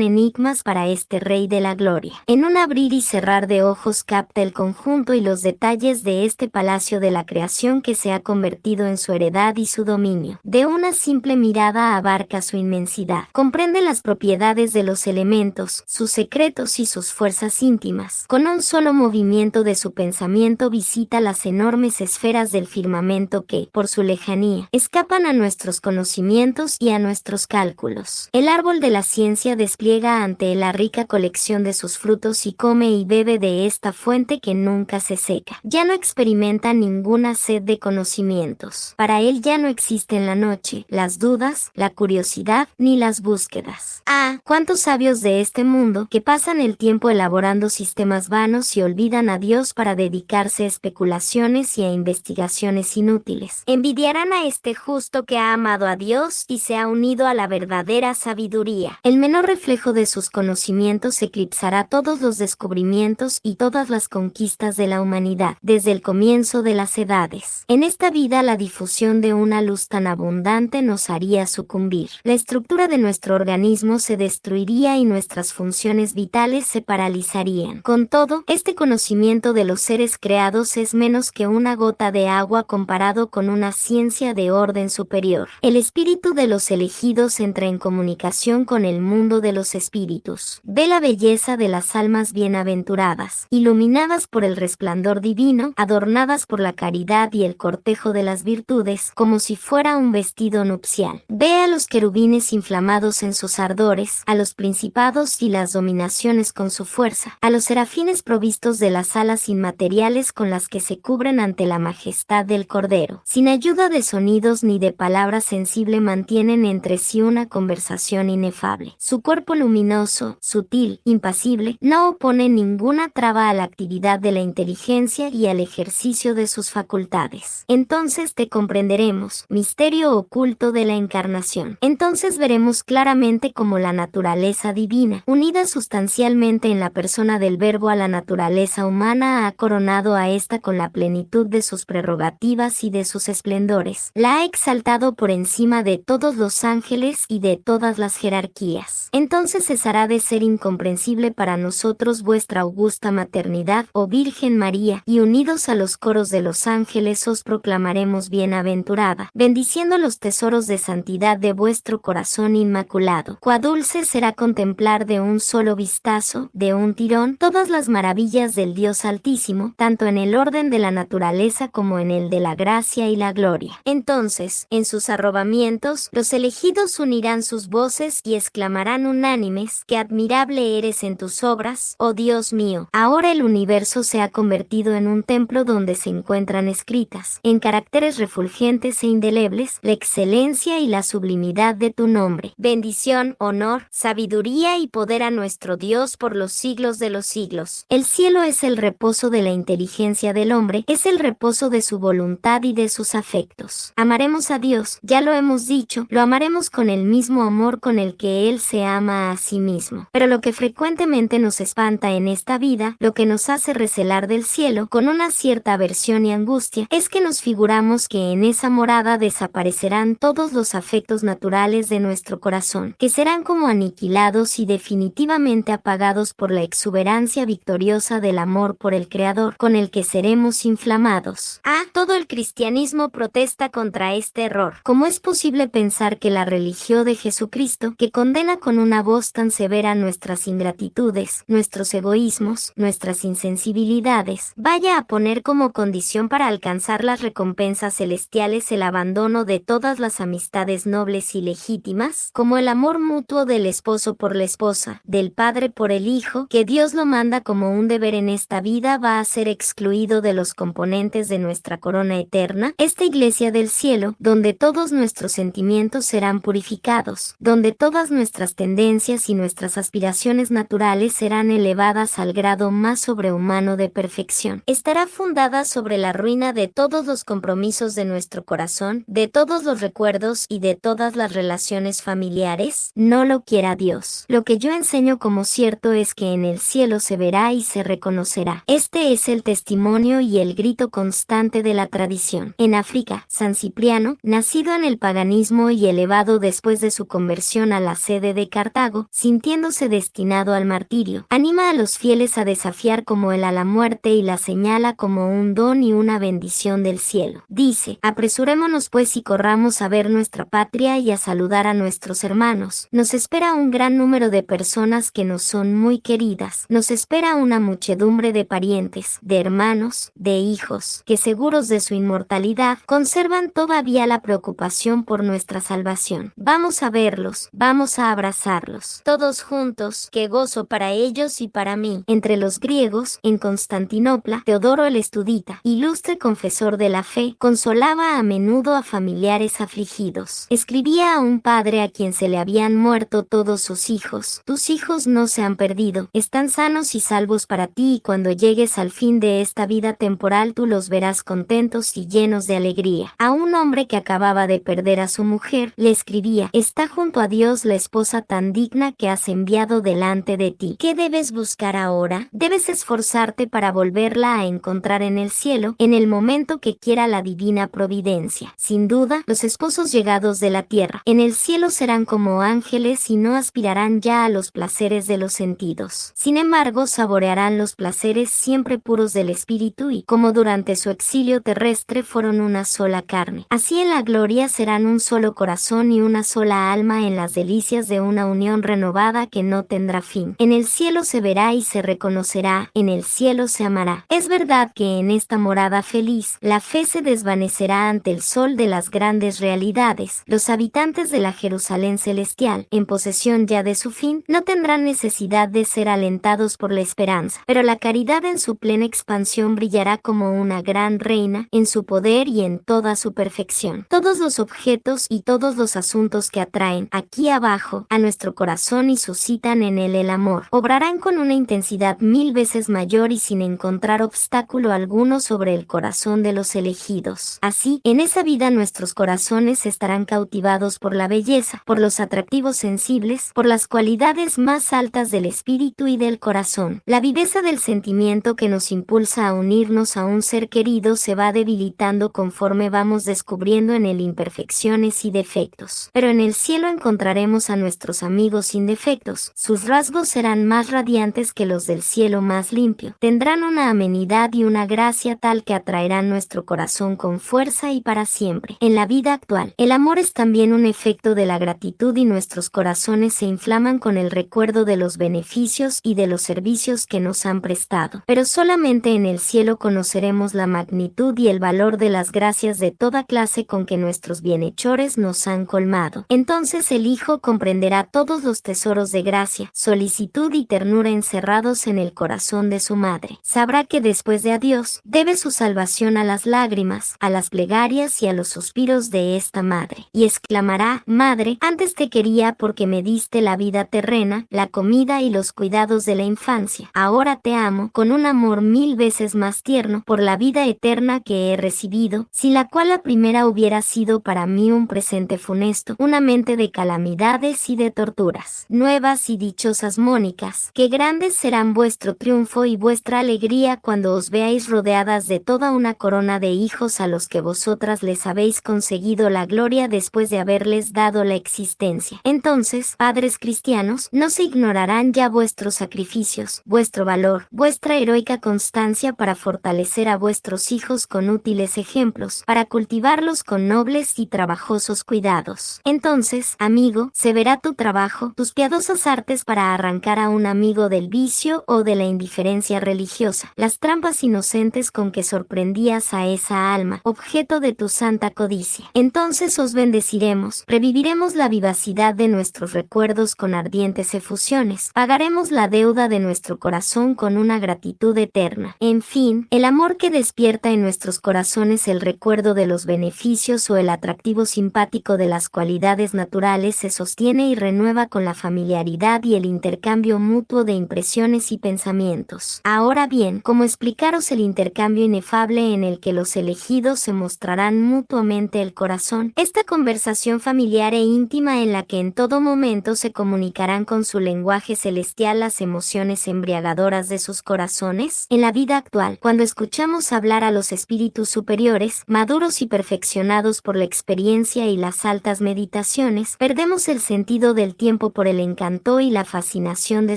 enigmas para este Rey de la Gloria. En un abrir y cerrar de ojos capta el conjunto y los detalles de este palacio de la creación que se ha convertido en su heredad y su dominio. De una simple mirada abarca su inmensidad. Comprende las propiedades de los elementos, sus secretos y sus fuerzas íntimas. Con un solo movimiento de su pensamiento visita las enormes esferas del firmamento que, por su lejanía, escapan a nuestros conocimientos y a nuestros cálculos. El árbol de la ciencia despliega ante él la rica colección de sus frutos y come y bebe de esta fuente que nunca se seca. Ya no experimenta ninguna sed de conocimientos. Para él ya no existen la noche, las dudas, la curiosidad, ni las búsquedas. Ah, cuántos sabios de este mundo que pasan el tiempo elaborando sistemas vanos y olvidan a Dios para dedicarse a especulaciones y a investigaciones inútiles. Envidiarán a este justo que ha amado a Dios y se ha unido a la verdadera sabiduría. El menor reflejo de sus conocimientos eclipsará todos los descubrimientos y todas las conquistas de la humanidad, desde el comienzo de las edades. En esta vida la difusión de una luz tan abundante nos haría sucumbir. La estructura de nuestro organismo se destruiría y nuestras funciones vitales se paralizarían. Con todo, este conocimiento de los seres creados es menos que una gota de agua comparado con una ciencia de orden superior. El espíritu de los elegidos entra en comunicación con el mundo de los espíritus. Ve la belleza de las almas bienaventuradas, iluminadas por el resplandor divino, adornadas por la caridad y el cortejo de las virtudes, como si fuera un vestido nupcial. Ve a los querubines inflamados en sus ardores, a los principados y las dominaciones con su fuerza, a los serafines provistos de las alas inmateriales con las que se cubren ante la majestad del Cordero. Sin ayuda de sonidos ni de palabras sensible mantienen entre sí una conversación inefable. Su cuerpo luminoso, sutil, impasible, no opone ninguna traba a la actividad de la inteligencia y al ejercicio de sus facultades. Entonces te comprenderemos, misterio oculto de la encarnación. Entonces veremos claramente cómo la naturaleza divina, unida sustancialmente en la persona del Verbo a la naturaleza humana, ha coronado a ésta con la plenitud de sus prerrogativas y de sus esplendores. La ha exaltado por encima de todos los ángeles y de todas las jerarquías. Entonces cesará de ser incomprensible para nosotros vuestra augusta maternidad, oh Virgen María, y unidos a los coros de los ángeles os proclamaremos bienaventurada, bendiciendo los tesoros de santidad de vuestro corazón inmaculado. Cuá dulce será contemplar de un solo vistazo, de un tirón, todas las maravillas del Dios Altísimo, tanto en el orden de la naturaleza como en el de la gracia y la gloria. Entonces, en sus arrobamientos, los elegidos unirán sus voces y exclamarán unánimes: ¡qué admirable eres en tus obras, oh Dios mío! Ahora el universo se ha convertido en un templo donde se encuentran escritas, en caracteres refulgentes e indelebles, la excelencia y la sublimidad de tu nombre. Bendición, honor, sabiduría y poder a nuestro Dios por los siglos de los siglos. El cielo es el reposo de la inteligencia del hombre, es el reposo de su voluntad y de sus afectos. Amaremos a Dios, ya lo hemos dicho, lo amaremos con el mismo amor con el que Él se ama a sí mismo. Pero lo que frecuentemente nos espanta en esta vida, lo que nos hace recelar del cielo, con una cierta aversión y angustia, es que nos figuramos que en esa morada desaparecerán todos los afectos naturales de nuestro corazón, que serán como aniquilados y definitivamente apagados por la exuberancia victoriosa del amor por el Creador, con el que seremos inflamados. Ah, todo el cristianismo protesta contra este error. ¿Cómo es posible pensar que la religión de Jesucristo, que condena con una voz tan severa nuestras ingratitudes, nuestros egoísmos, nuestras insensibilidades, vaya a poner como condición para alcanzar las recompensas celestiales el abandono de todas las amistades nobles y legítimas, como el amor mutuo del esposo por la esposa, del padre por el hijo, que Dios lo manda como un deber en esta vida, va a ser excluido de los componentes de nuestra corona eterna? Esta iglesia del cielo, donde todos nuestros sentimientos serán purificados, donde todas nuestras tendencias y nuestras aspiraciones naturales serán elevadas al grado más sobrehumano de perfección. Estará fundada sobre la ruina de todos los compromisos de nuestro corazón, de todos los recuerdos y de todas las relaciones familiares. No lo quiera Dios. Lo que yo enseño como cierto es que en el cielo se verá y se reconocerá. Este es el testimonio y el grito constante de la tradición. En África, San Cipriano, nacido en el paganismo y elevado después de su conversión a la sede de Cartago, sintiéndose destinado al martirio, anima a los fieles a desafiar como él a la muerte y la señala como un don y una bendición del cielo. Dice: apresurémonos pues y corramos a ver nuestra patria y a saludar a nuestros hermanos. Nos espera un gran número de personas que nos son muy queridas. Nos espera una muchedumbre de parientes, de hermanos, de hijos, que seguros de su inmortalidad, conservan todavía la preocupación por nuestra salvación. Vamos a verlos, vamos a abrazarlos, todos juntos, qué gozo para ellos y para mí. Entre los griegos, en Constantinopla, Teodoro el Estudita, ilustre confesor de la fe, consolaba a menudo a familiares afligidos. Escribía a un padre a quien se le habían muerto todos sus hijos: tus hijos no se han perdido, están sanos y salvos para ti, y cuando llegues al fin de esta vida temporal tú los verás contentos y llenos de alegría. A un hombre que acababa de perder a su mujer, le escribía: está junto a Dios la esposa tan digna que has enviado delante de ti. ¿Qué debes buscar ahora? Debes esforzarte para volverla a encontrar en el cielo, en el momento que quiera la divina providencia. Sin duda, los esposos llegados de la tierra, en el cielo serán como ángeles y no aspirarán ya a los placeres de los sentidos. Sin embargo, saborearán los placeres siempre puros del espíritu y, como durante su exilio terrestre fueron una sola carne, así en la gloria serán un solo corazón y una sola alma en las delicias de una unión renovada que no tendrá fin. En el cielo se verá y se reconocerá, en el cielo se amará. Es verdad que en esta morada feliz, la fe se desvanecerá ante el sol de las grandes realidades. Los habitantes de la Jerusalén celestial, en posesión ya de su fin, no tendrán necesidad de ser alentados por la esperanza, pero la caridad en su plena expansión brillará como una gran reina, en su poder y en toda su perfección. Todos los objetos y todos los asuntos que atraen, aquí abajo, a nuestro corazón y suscitan en él el amor, obrarán con una intensidad 1000 veces mayor y sin encontrar obstáculo alguno sobre el corazón de los elegidos. Así, en esa vida nuestros corazones estarán cautivados por la belleza, por los atractivos sensibles, por las cualidades más altas del espíritu y del corazón. La viveza del sentimiento que nos impulsa a unirnos a un ser querido se va debilitando conforme vamos descubriendo en él imperfecciones y defectos. Pero en el cielo encontraremos a nuestros amigos sin defectos. Sus rasgos serán más radiantes que los del cielo más limpio. Tendrán una amenidad y una gracia tal que atraerán nuestro corazón con fuerza y para siempre. En la vida actual, el amor es también un efecto de la gratitud y nuestros corazones se inflaman con el recuerdo de los beneficios y de los servicios que nos han prestado. Pero solamente en el cielo conoceremos la magnitud y el valor de las gracias de toda clase con que nuestros bienhechores nos han colmado. Entonces el Hijo comprenderá todos los tesoros de gracia, solicitud y ternura encerrados en el corazón de su madre. Sabrá que después de adiós, debe su salvación a las lágrimas, a las plegarias y a los suspiros de esta madre. Y exclamará: Madre, antes te quería porque me diste la vida terrena, la comida y los cuidados de la infancia. Ahora te amo con un amor 1000 veces más tierno por la vida eterna que he recibido, sin la cual la primera hubiera sido para mí un presente funesto, una mente de calamidades y de torturas. Nuevas y dichosas Mónicas, qué grandes serán vuestro triunfo y vuestra alegría cuando os veáis rodeadas de toda una corona de hijos a los que vosotras les habéis conseguido la gloria después de haberles dado la existencia. Entonces, padres cristianos, no se ignorarán ya vuestros sacrificios, vuestro valor, vuestra heroica constancia para fortalecer a vuestros hijos con útiles ejemplos, para cultivarlos con nobles y trabajosos cuidados. Entonces, amigo, se verá tu trabajo, tus piadosas artes para arrancar a un amigo del vicio o de la indiferencia religiosa, las trampas inocentes con que sorprendías a esa alma, objeto de tu santa codicia. Entonces os bendeciremos, reviviremos la vivacidad de nuestros recuerdos con ardientes efusiones, pagaremos la deuda de nuestro corazón con una gratitud eterna. En fin, el amor que despierta en nuestros corazones el recuerdo de los beneficios o el atractivo simpático de las cualidades naturales se sostiene y renueva con la familiaridad y el intercambio mutuo juego de impresiones y pensamientos. Ahora bien, ¿cómo explicaros el intercambio inefable en el que los elegidos se mostrarán mutuamente el corazón? Esta conversación familiar e íntima en la que en todo momento se comunicarán con su lenguaje celestial las emociones embriagadoras de sus corazones. En la vida actual, cuando escuchamos hablar a los espíritus superiores, maduros y perfeccionados por la experiencia y las altas meditaciones, perdemos el sentido del tiempo por el encanto y la fascinación de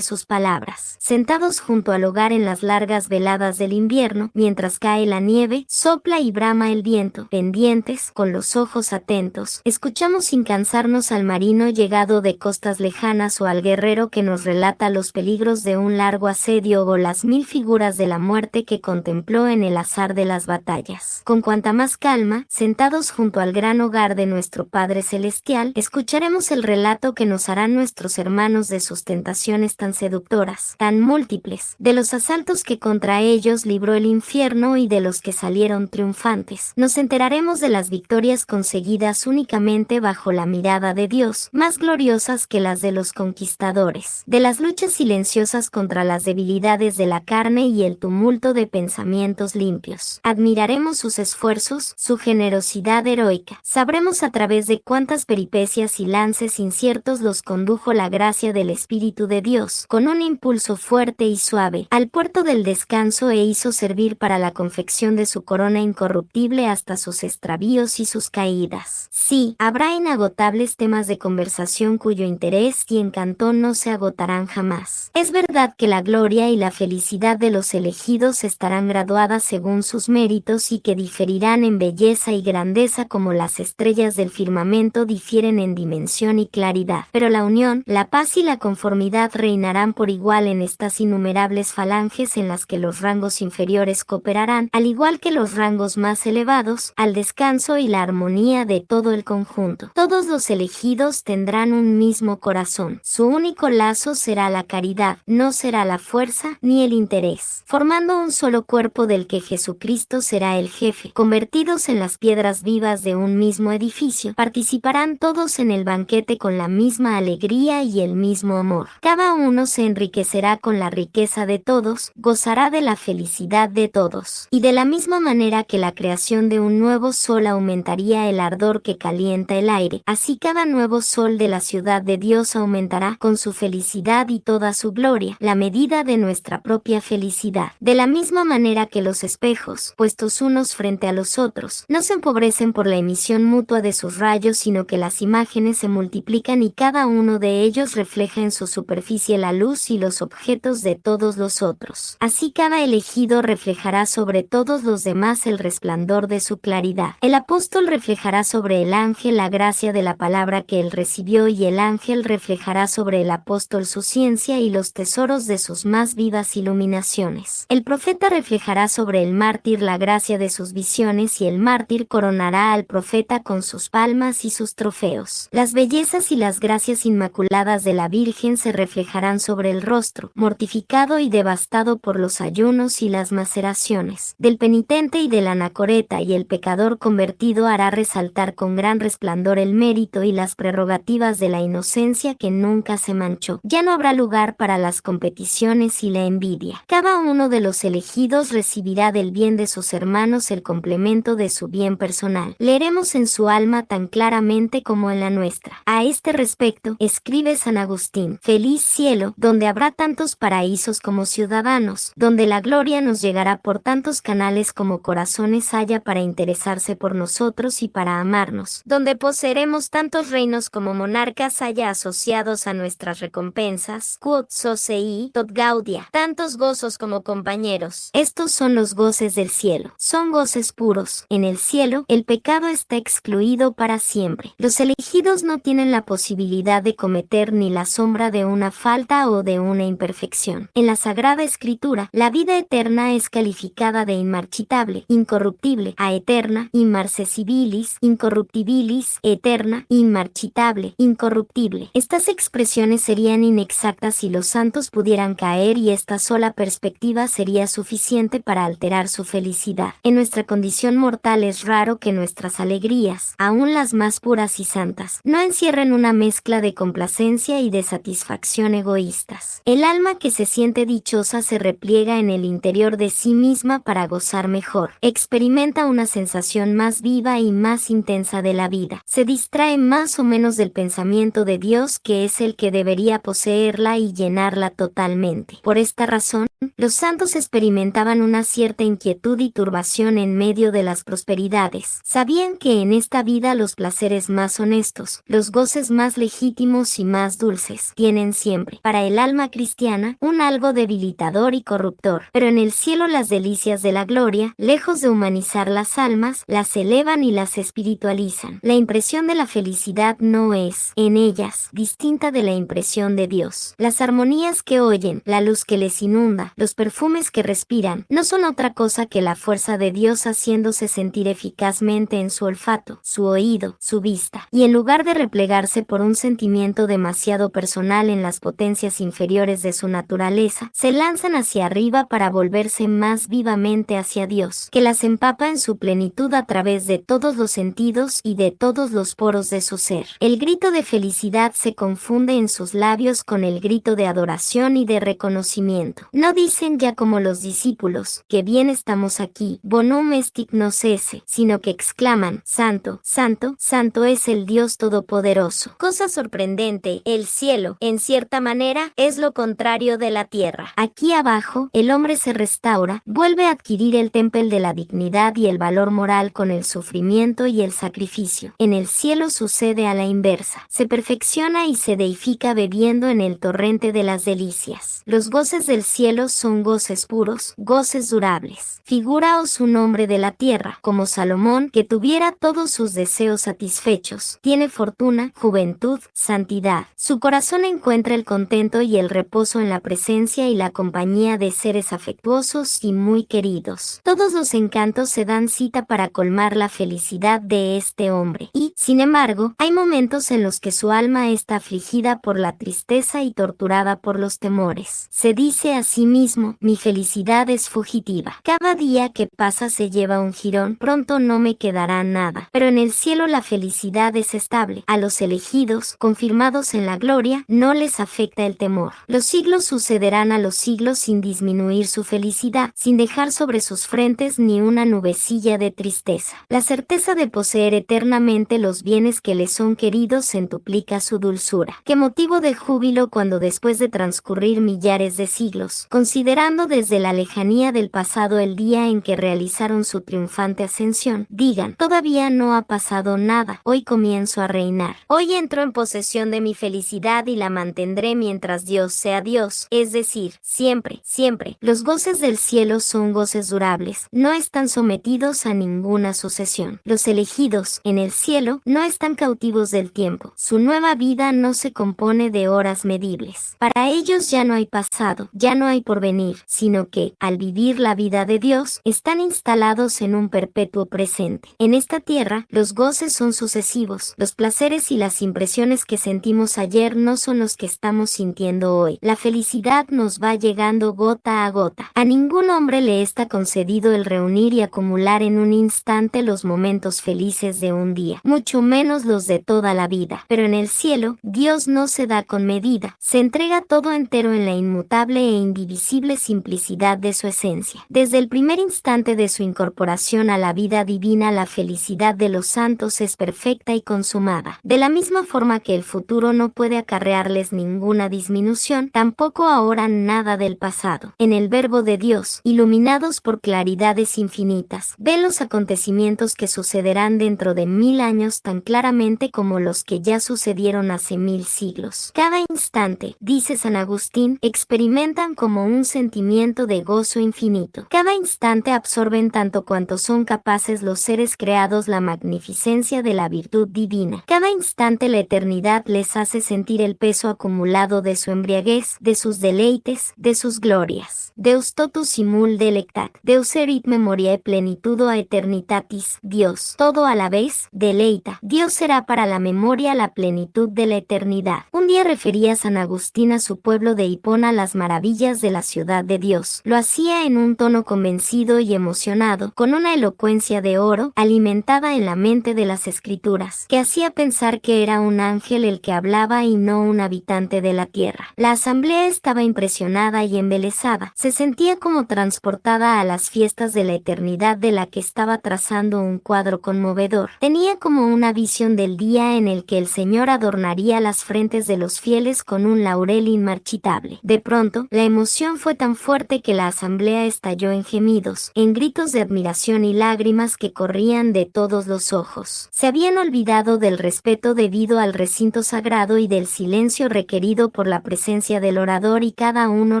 sus palabras. Sentados junto al hogar en las largas veladas del invierno, mientras cae la nieve, sopla y brama el viento, pendientes, con los ojos atentos, escuchamos sin cansarnos al marino llegado de costas lejanas o al guerrero que nos relata los peligros de un largo asedio o las mil figuras de la muerte que contempló en el azar de las batallas. Con cuanta más calma, sentados junto al gran hogar de nuestro Padre Celestial, escucharemos el relato que nos harán nuestros hermanos de sus tentaciones tan seductoras, tan múltiples, de los asaltos que contra ellos libró el infierno y de los que salieron triunfantes. Nos enteraremos de las victorias conseguidas únicamente bajo la mirada de Dios, más gloriosas que las de los conquistadores, de las luchas silenciosas contra las debilidades de la carne y el tumulto de pensamientos limpios. Admiraremos sus esfuerzos, su generosidad heroica. Sabremos a través de cuántas peripecias y lances inciertos los condujo la gracia del Espíritu de Dios, con un impulso fuerte y suave, al puerto del descanso e hizo servir para la confección de su corona incorruptible hasta sus extravíos y sus caídas. Sí, habrá inagotables temas de conversación cuyo interés y encanto no se agotarán jamás. Es verdad que la gloria y la felicidad de los elegidos estarán graduadas según sus méritos y que diferirán en belleza y grandeza como las estrellas del firmamento difieren en dimensión y claridad. Pero la unión, la paz y la conformidad reinarán por igual en estas innumerables falanges en las que los rangos inferiores cooperarán, al igual que los rangos más elevados, al descanso y la armonía de todo el conjunto. Todos los elegidos tendrán un mismo corazón. Su único lazo será la caridad, no será la fuerza ni el interés, formando un solo cuerpo del que Jesucristo será el jefe. Convertidos en las piedras vivas de un mismo edificio, participarán todos en el banquete con la misma alegría y el mismo amor. Cada uno se enriquecerá con la riqueza de todos, gozará de la felicidad de todos. Y de la misma manera que la creación de un nuevo sol aumentaría el ardor que calienta el aire, así cada nuevo sol de la ciudad de Dios aumentará con su felicidad y toda su gloria, la medida de nuestra propia felicidad. De la misma manera que los espejos, puestos unos frente a los otros, no se empobrecen por la emisión mutua de sus rayos, sino que las imágenes se multiplican y cada uno de ellos refleja en su superficie la luz y los objetos de todos los otros. Así cada elegido reflejará sobre todos los demás el resplandor de su claridad. El apóstol reflejará sobre el ángel la gracia de la palabra que él recibió y el ángel reflejará sobre el apóstol su ciencia y los tesoros de sus más vivas iluminaciones. El profeta reflejará sobre el mártir la gracia de sus visiones y el mártir coronará al profeta con sus palmas y sus trofeos. Las bellezas y las gracias inmaculadas de la Virgen se reflejarán sobre el rostro, mortificado y devastado por los ayunos y las maceraciones del penitente y del anacoreta, y el pecador convertido hará resaltar con gran resplandor el mérito y las prerrogativas de la inocencia que nunca se manchó. Ya no habrá lugar para las competiciones y la envidia. Cada uno de los elegidos recibirá del bien de sus hermanos el complemento de su bien personal. Leeremos en su alma tan claramente como en la nuestra. A este respecto, escribe San Agustín: feliz cielo, donde habrá tantos paraísos como ciudadanos, donde la gloria nos llegará por tantos canales como corazones haya para interesarse por nosotros y para amarnos, donde poseeremos tantos reinos como monarcas haya asociados a nuestras recompensas, quod sosei tot gaudia, tantos gozos como compañeros. Estos son los goces del cielo, son goces puros. En el cielo, el pecado está excluido para siempre. Los elegidos no tienen la posibilidad de cometer ni la sombra de una falta o de una imperfección. En la Sagrada Escritura, la vida eterna es calificada de inmarchitable, incorruptible, aeterna, immarcesibilis, incorruptibilis, eterna, inmarchitable, incorruptible. Estas expresiones serían inexactas si los santos pudieran caer, y esta sola perspectiva sería suficiente para alterar su felicidad. En nuestra condición mortal es raro que nuestras alegrías, aun las más puras y santas, no encierren una mezcla de complacencia y de satisfacción egoísta. dichosas. El alma que se siente dichosa se repliega en el interior de sí misma para gozar mejor. Experimenta una sensación más viva y más intensa de la vida. Se distrae más o menos del pensamiento de Dios, que es el que debería poseerla y llenarla totalmente. Por esta razón, los santos experimentaban una cierta inquietud y turbación en medio de las prosperidades. Sabían que en esta vida los placeres más honestos, los goces más legítimos y más dulces, tienen siempre, para el alma cristiana, un algo debilitador y corruptor. Pero en el cielo las delicias de la gloria, lejos de humanizar las almas, las elevan y las espiritualizan. La impresión de la felicidad no es, en ellas, distinta de la impresión de Dios. Las armonías que oyen, la luz que les inunda, los perfumes que respiran, no son otra cosa que la fuerza de Dios haciéndose sentir eficazmente en su olfato, su oído, su vista. Y en lugar de replegarse por un sentimiento demasiado personal en las potencias inferiores de su naturaleza, se lanzan hacia arriba para volverse más vivamente hacia Dios, que las empapa en su plenitud a través de todos los sentidos y de todos los poros de su ser. El grito de felicidad se confunde en sus labios con el grito de adoración y de reconocimiento. No dicen ya como los discípulos, que bien estamos aquí, bonum est nos esse, sino que exclaman, Santo, Santo, Santo es el Dios Todopoderoso. Cosa sorprendente, el cielo, en cierta manera, es lo contrario de la tierra. Aquí abajo, el hombre se restaura, vuelve a adquirir el temple de la dignidad y el valor moral con el sufrimiento y el sacrificio. En el cielo sucede a la inversa. Se perfecciona y se deifica bebiendo en el torrente de las delicias. Los goces del cielo son goces puros, goces durables. Figuraos un hombre de la tierra, como Salomón, que tuviera todos sus deseos satisfechos. Tiene fortuna, juventud, santidad. Su corazón encuentra el contento y el reposo en la presencia y la compañía de seres afectuosos y muy queridos. Todos los encantos se dan cita para colmar la felicidad de este hombre. Y, sin embargo, hay momentos en los que su alma está afligida por la tristeza y torturada por los temores. Se dice a sí mismo, mi felicidad es fugitiva. Cada día que pasa se lleva un jirón, pronto no me quedará nada. Pero en el cielo la felicidad es estable. A los elegidos, confirmados en la gloria, no les afecta el temor. Los siglos sucederán a los siglos sin disminuir su felicidad, sin dejar sobre sus frentes ni una nubecilla de tristeza. La certeza de poseer eternamente los bienes que les son queridos centuplica su dulzura. Qué motivo de júbilo cuando después de transcurrir millares de siglos, considerando desde la lejanía del pasado el día en que realizaron su triunfante ascensión, digan, todavía no ha pasado nada, hoy comienzo a reinar. Hoy entro en posesión de mi felicidad y la mantendré mientras Dios sea Dios, es decir, siempre, siempre. Los goces del cielo son goces durables, no están sometidos a ninguna sucesión. Los elegidos, en el cielo, no están cautivos del tiempo. Su nueva vida no se compone de horas medibles. Para ellos ya no hay pasado, ya no hay porvenir, sino que, al vivir la vida de Dios, están instalados en un perpetuo presente. En esta tierra, los goces son sucesivos. Los placeres y las impresiones que sentimos ayer no son los que estamos sintiendo hoy. La felicidad nos va llegando gota a gota. A ningún hombre le está concedido el reunir y acumular en un instante los momentos felices de un día, mucho menos los de toda la vida. Pero en el cielo, Dios no se da con medida, se entrega todo entero en la inmutable e indivisible simplicidad de su esencia. Desde el primer instante de su incorporación a la vida divina, la felicidad de los santos es perfecta y consumada. De la misma forma que el futuro no puede acarrearles ninguna disminución, tampoco ahora nada del pasado. En el Verbo de Dios, iluminados por claridades infinitas, ven los acontecimientos que sucederán dentro de 1000 años tan claramente como los que ya sucedieron hace 1000 siglos. Cada instante, dice San Agustín, experimentan como un sentimiento de gozo infinito. Cada instante absorben tanto cuanto son capaces los seres creados la magnificencia de la virtud divina. Cada instante la eternidad les hace sentir el peso acumulado de su embriaguez, de sus deleites, de sus glorias. Deus totus simul delectat, Deus erit memoriae plenitudo a eternitatis, Dios, todo a la vez, deleita. Dios será para la memoria la plenitud de la eternidad. Un día refería San Agustín a su pueblo de Hipona las maravillas de la ciudad de Dios. Lo hacía en un tono convencido y emocionado, con una elocuencia de oro, alimentada en la mente de las escrituras, que hacía pensar que era un ángel el que hablaba y no un habitante de la tierra. tierra. La asamblea estaba impresionada y embelesada. Se sentía como transportada a las fiestas de la eternidad de la que estaba trazando un cuadro conmovedor. Tenía como una visión del día en el que el Señor adornaría las frentes de los fieles con un laurel inmarchitable. De pronto, la emoción fue tan fuerte que la asamblea estalló en gemidos, en gritos de admiración y lágrimas que corrían de todos los ojos. Se habían olvidado del respeto debido al recinto sagrado y del silencio requerido por la presencia del orador, y cada uno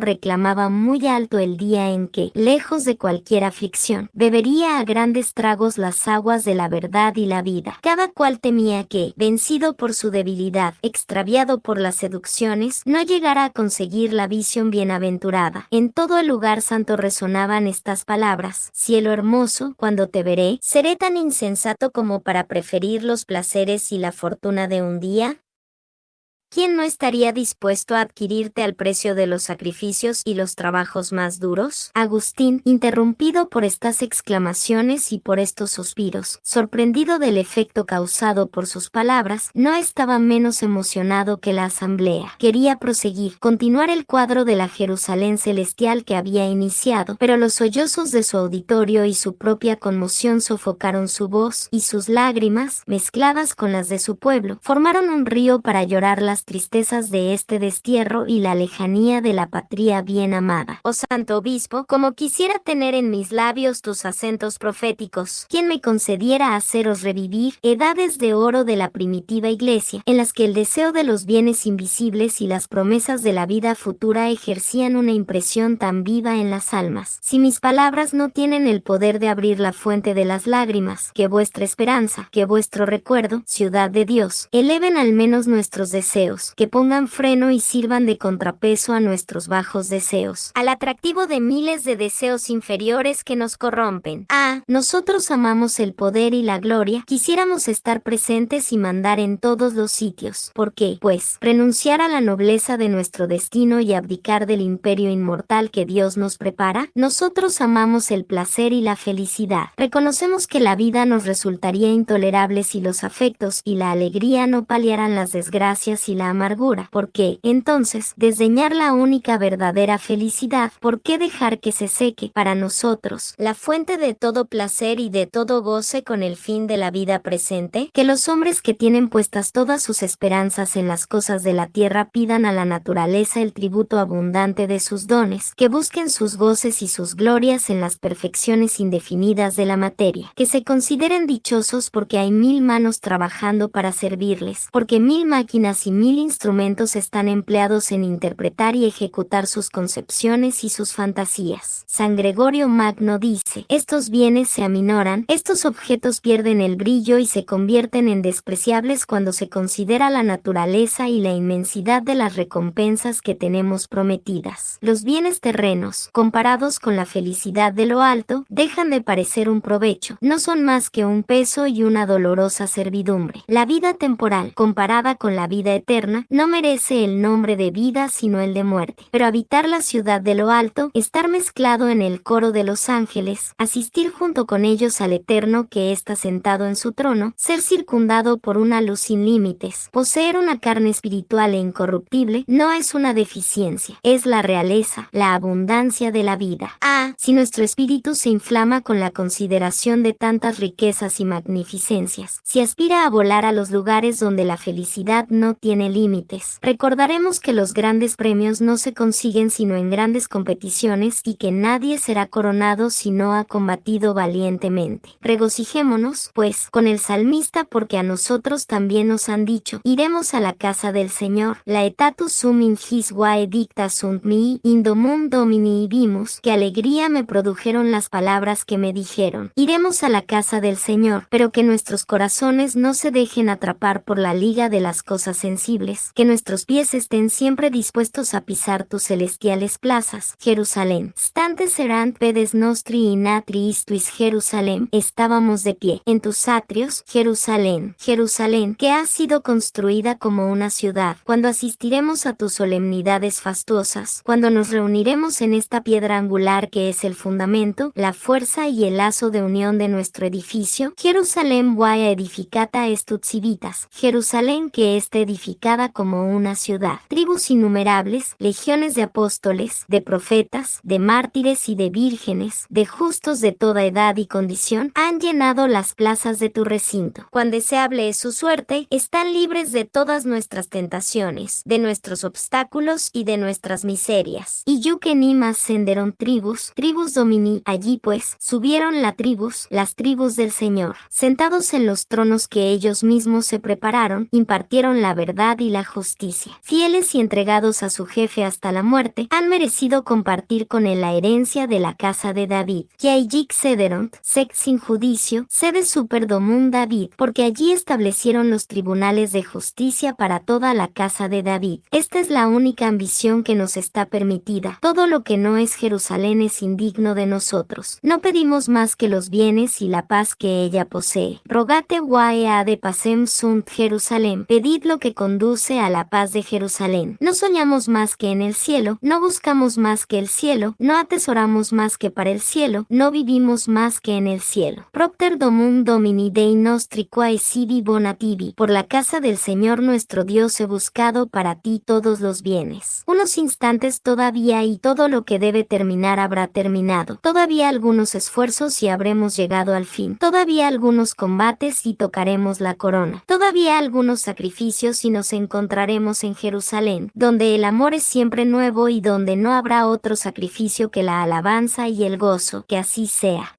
reclamaba muy alto el día en que, lejos de cualquier aflicción, bebería a grandes tragos las aguas de la verdad y la vida. Cada cual temía que, vencido por su debilidad, extraviado por las seducciones, no llegara a conseguir la visión bienaventurada. En todo el lugar santo resonaban estas palabras: cielo hermoso, cuando te veré, ¿seré tan insensato como para preferir los placeres y la fortuna de un día? ¿Quién no estaría dispuesto a adquirirte al precio de los sacrificios y los trabajos más duros? Agustín, interrumpido por estas exclamaciones y por estos suspiros, sorprendido del efecto causado por sus palabras, no estaba menos emocionado que la asamblea. Quería proseguir, continuar el cuadro de la Jerusalén celestial que había iniciado, pero los sollozos de su auditorio y su propia conmoción sofocaron su voz, y sus lágrimas, mezcladas con las de su pueblo, formaron un río para llorar las tristezas de este destierro y la lejanía de la patria bien amada. Oh Santo Obispo, como quisiera tener en mis labios tus acentos proféticos, quien me concediera haceros revivir edades de oro de la primitiva Iglesia, en las que el deseo de los bienes invisibles y las promesas de la vida futura ejercían una impresión tan viva en las almas. Si mis palabras no tienen el poder de abrir la fuente de las lágrimas, que vuestra esperanza, que vuestro recuerdo, ciudad de Dios, eleven al menos nuestros deseos, que pongan freno y sirvan de contrapeso a nuestros bajos deseos, al atractivo de miles de deseos inferiores que nos corrompen. Nosotros amamos el poder y la gloria, quisiéramos estar presentes y mandar en todos los sitios. ¿Por qué? Pues, renunciar a la nobleza de nuestro destino y abdicar del imperio inmortal que Dios nos prepara. Nosotros amamos el placer y la felicidad. Reconocemos que la vida nos resultaría intolerable si los afectos y la alegría no paliaran las desgracias y la amargura. ¿Por qué, entonces, desdeñar la única verdadera felicidad? ¿Por qué dejar que se seque, para nosotros, la fuente de todo placer y de todo goce con el fin de la vida presente? Que los hombres que tienen puestas todas sus esperanzas en las cosas de la tierra pidan a la naturaleza el tributo abundante de sus dones, que busquen sus goces y sus glorias en las perfecciones indefinidas de la materia, que se consideren dichosos porque hay 1000 manos trabajando para servirles, porque 1000 máquinas y 1000 instrumentos están empleados en interpretar y ejecutar sus concepciones y sus fantasías. San Gregorio Magno dice: estos bienes se aminoran, estos objetos pierden el brillo y se convierten en despreciables cuando se considera la naturaleza y la inmensidad de las recompensas que tenemos prometidas. Los bienes terrenos, comparados con la felicidad de lo alto, dejan de parecer un provecho, no son más que un peso y una dolorosa servidumbre. La vida temporal, comparada con la vida eterna, no merece el nombre de vida sino el de muerte. Pero habitar la ciudad de lo alto, estar mezclado en el coro de los ángeles, asistir junto con ellos al Eterno que está sentado en su trono, ser circundado por una luz sin límites, poseer una carne espiritual e incorruptible, no es una deficiencia, es la realeza, la abundancia de la vida. Si nuestro espíritu se inflama con la consideración de tantas riquezas y magnificencias, si aspira a volar a los lugares donde la felicidad no tiene límites, recordaremos que los grandes premios no se consiguen sino en grandes competiciones y que nadie será coronado si no ha combatido valientemente. Regocijémonos, pues, con el salmista, porque a nosotros también nos han dicho: iremos a la casa del Señor. Laetatus sum in his vae dicta sunt mi, indomum domini, y vimos que alegría me produjeron las palabras que me dijeron: iremos a la casa del Señor, pero que nuestros corazones no se dejen atrapar por la liga de las cosas sensibles, que nuestros pies estén siempre dispuestos a pisar tus celestiales plazas, Jerusalén. Stantes erant pedes nostri in atri istuis Jerusalem, estábamos de pie en tus atrios, Jerusalén. Jerusalén, que has sido construida como una ciudad. Cuando asistiremos a tus solemnidades fastuosas, cuando nos reuniremos en esta piedra angular que es el fundamento, la fuerza y el lazo de unión de nuestro edificio, Jerusalén vae edificata estut civitas, Jerusalén que está edificada edificada como una ciudad. Tribus innumerables, legiones de apóstoles, de profetas, de mártires y de vírgenes, de justos de toda edad y condición, han llenado las plazas de tu recinto. Cuán deseable es su suerte, están libres de todas nuestras tentaciones, de nuestros obstáculos y de nuestras miserias. Y Yukenim ascenderon tribus domini, allí pues, subieron las tribus del Señor. Sentados en los tronos que ellos mismos se prepararon, impartieron la verdad y la justicia. Fieles y entregados a su jefe hasta la muerte, han merecido compartir con él la herencia de la casa de David. Yaijik Sederont, sec sin judicio, sede superdomum David, porque allí establecieron los tribunales de justicia para toda la casa de David. Esta es la única ambición que nos está permitida. Todo lo que no es Jerusalén es indigno de nosotros. No pedimos más que los bienes y la paz que ella posee. Rogate waea de pasem sunt Jerusalén. Pedid lo que conduce a la paz de Jerusalén. No soñamos más que en el cielo, no buscamos más que el cielo, no atesoramos más que para el cielo, no vivimos más que en el cielo. Propter domum domini Dei nostri quae sibi bonativi. Por la casa del Señor nuestro Dios he buscado para ti todos los bienes. Unos instantes todavía y todo lo que debe terminar habrá terminado. Todavía algunos esfuerzos y habremos llegado al fin. Todavía algunos combates y tocaremos la corona. Todavía algunos sacrificios y nos encontraremos en Jerusalén, donde el amor es siempre nuevo y donde no habrá otro sacrificio que la alabanza y el gozo. Que así sea.